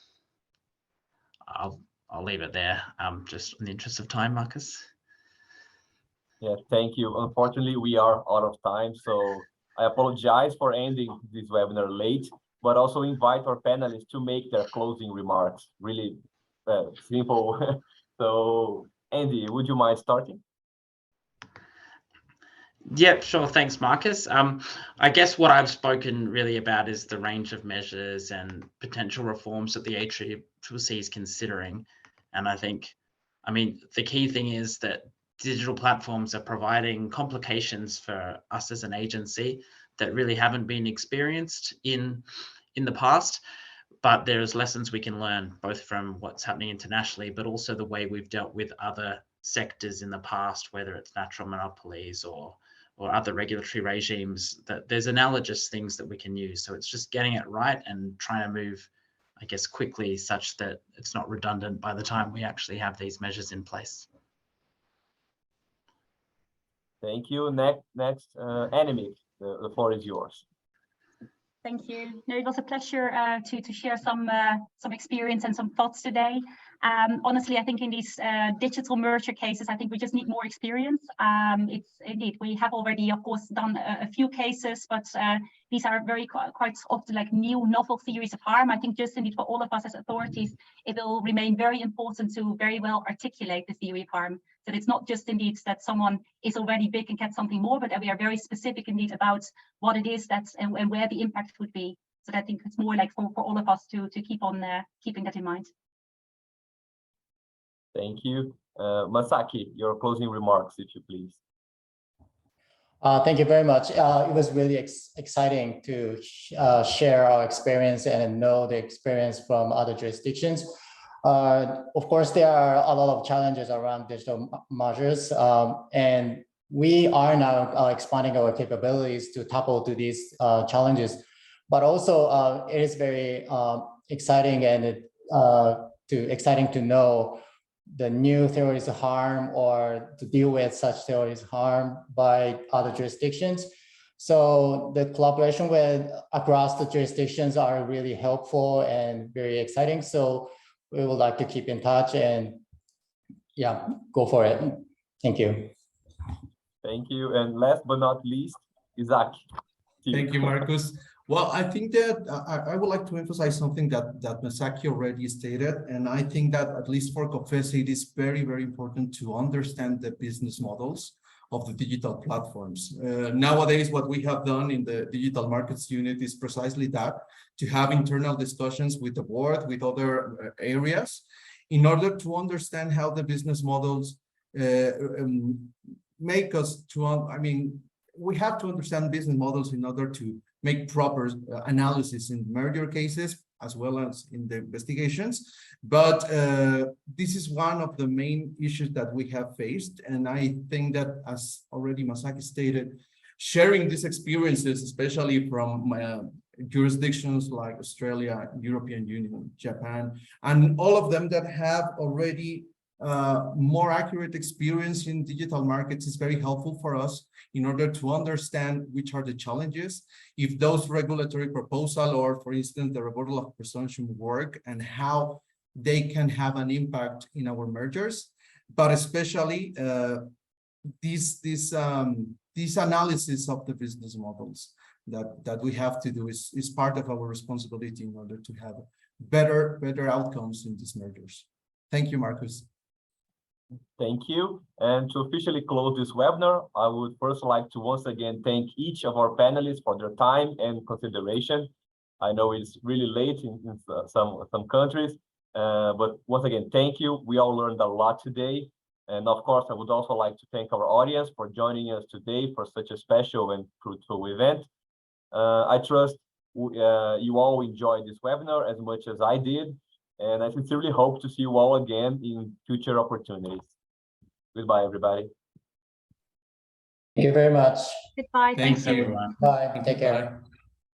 I'll leave it there, just in the interest of time, Marcus. Yeah, thank you. Unfortunately, we are out of time, so I apologize for ending this webinar late, but also invite our panelists to make their closing remarks. Really simple. So, Andy, would you mind starting? Yeah, sure. Thanks, Marcus. I guess what I've spoken really about is the range of measures and potential reforms that the ACCC is considering. And I think, I mean, the key thing is that digital platforms are providing complications for us as an agency that really haven't been experienced in the past. But there's lessons we can learn both from what's happening internationally, but also the way we've dealt with other sectors in the past, whether it's natural monopolies or other regulatory regimes, that there's analogous things that we can use. So it's just getting it right and trying to move, I guess, quickly such that it's not redundant by the time we actually have these measures in place. Thank you. Next, Annemiek, the floor is yours. Thank you. No, it was a pleasure to share some experience and some thoughts today. Honestly, I think in these digital merger cases, I think we just need more experience. It's indeed, we have already, of course, done a few cases, but these are quite often like new novel theories of harm. I think just indeed for all of us as authorities, it will remain very important to very well articulate the theory of harm. That it's not just indeed that someone is already big and gets something more, but that we are very specific indeed about what it is and where the impact would be. So I think it's more like for all of us to keep on keeping that in mind. Thank you. Masaki, your closing remarks, if you please. Thank you very much. It was really exciting to share our experience and know the experience from other jurisdictions. Of course, there are a lot of challenges around digital measures, and we are now expanding our capabilities to tackle to these challenges. But also, it is very exciting and exciting to know the new theories of harm or to deal with such theories of harm by other jurisdictions. So the collaboration with across the jurisdictions are really helpful and very exciting. So we would like to keep in touch and yeah, go for it. Thank you. Thank you. And last but not least, Isaac. Thank you, Marcus. Well, I think that I would like to emphasize something that Masaki already stated. And I think that at least for COFECE, it is very, very important to understand the business models of the digital platforms. Nowadays, what we have done in the digital markets unit is precisely that, to have internal discussions with the board, with other areas, in order to understand how the business models make us to, we have to understand business models in order to make proper analysis in merger cases as well as in the investigations. But this is one of the main issues that we have faced. And I think that, as already Masaki stated, sharing these experiences, especially from jurisdictions like Australia, European Union, Japan, and all of them that have already more accurate experience in digital markets is very helpful for us in order to understand which are the challenges, if those regulatory proposal or, for instance, the rebuttal of presumption work and how they can have an impact in our mergers, but especially this analysis of the business models that we have to do is part of our responsibility in order to have better outcomes in these mergers. Thank you, Marcus. Thank you. And to officially close this webinar, I would first like to once again thank each of our panelists for their time and consideration. I know it's really late in some countries, but once again, thank you. We all learned a lot today. And of course, I would also like to thank our audience for joining us today for such a special and fruitful event. I trust you all enjoyed this webinar as much as I did. And I sincerely hope to see you all again in future opportunities. Goodbye, everybody. Thank you very much. Goodbye. Thanks, Thank you. everyone. Bye. Take care. Bye.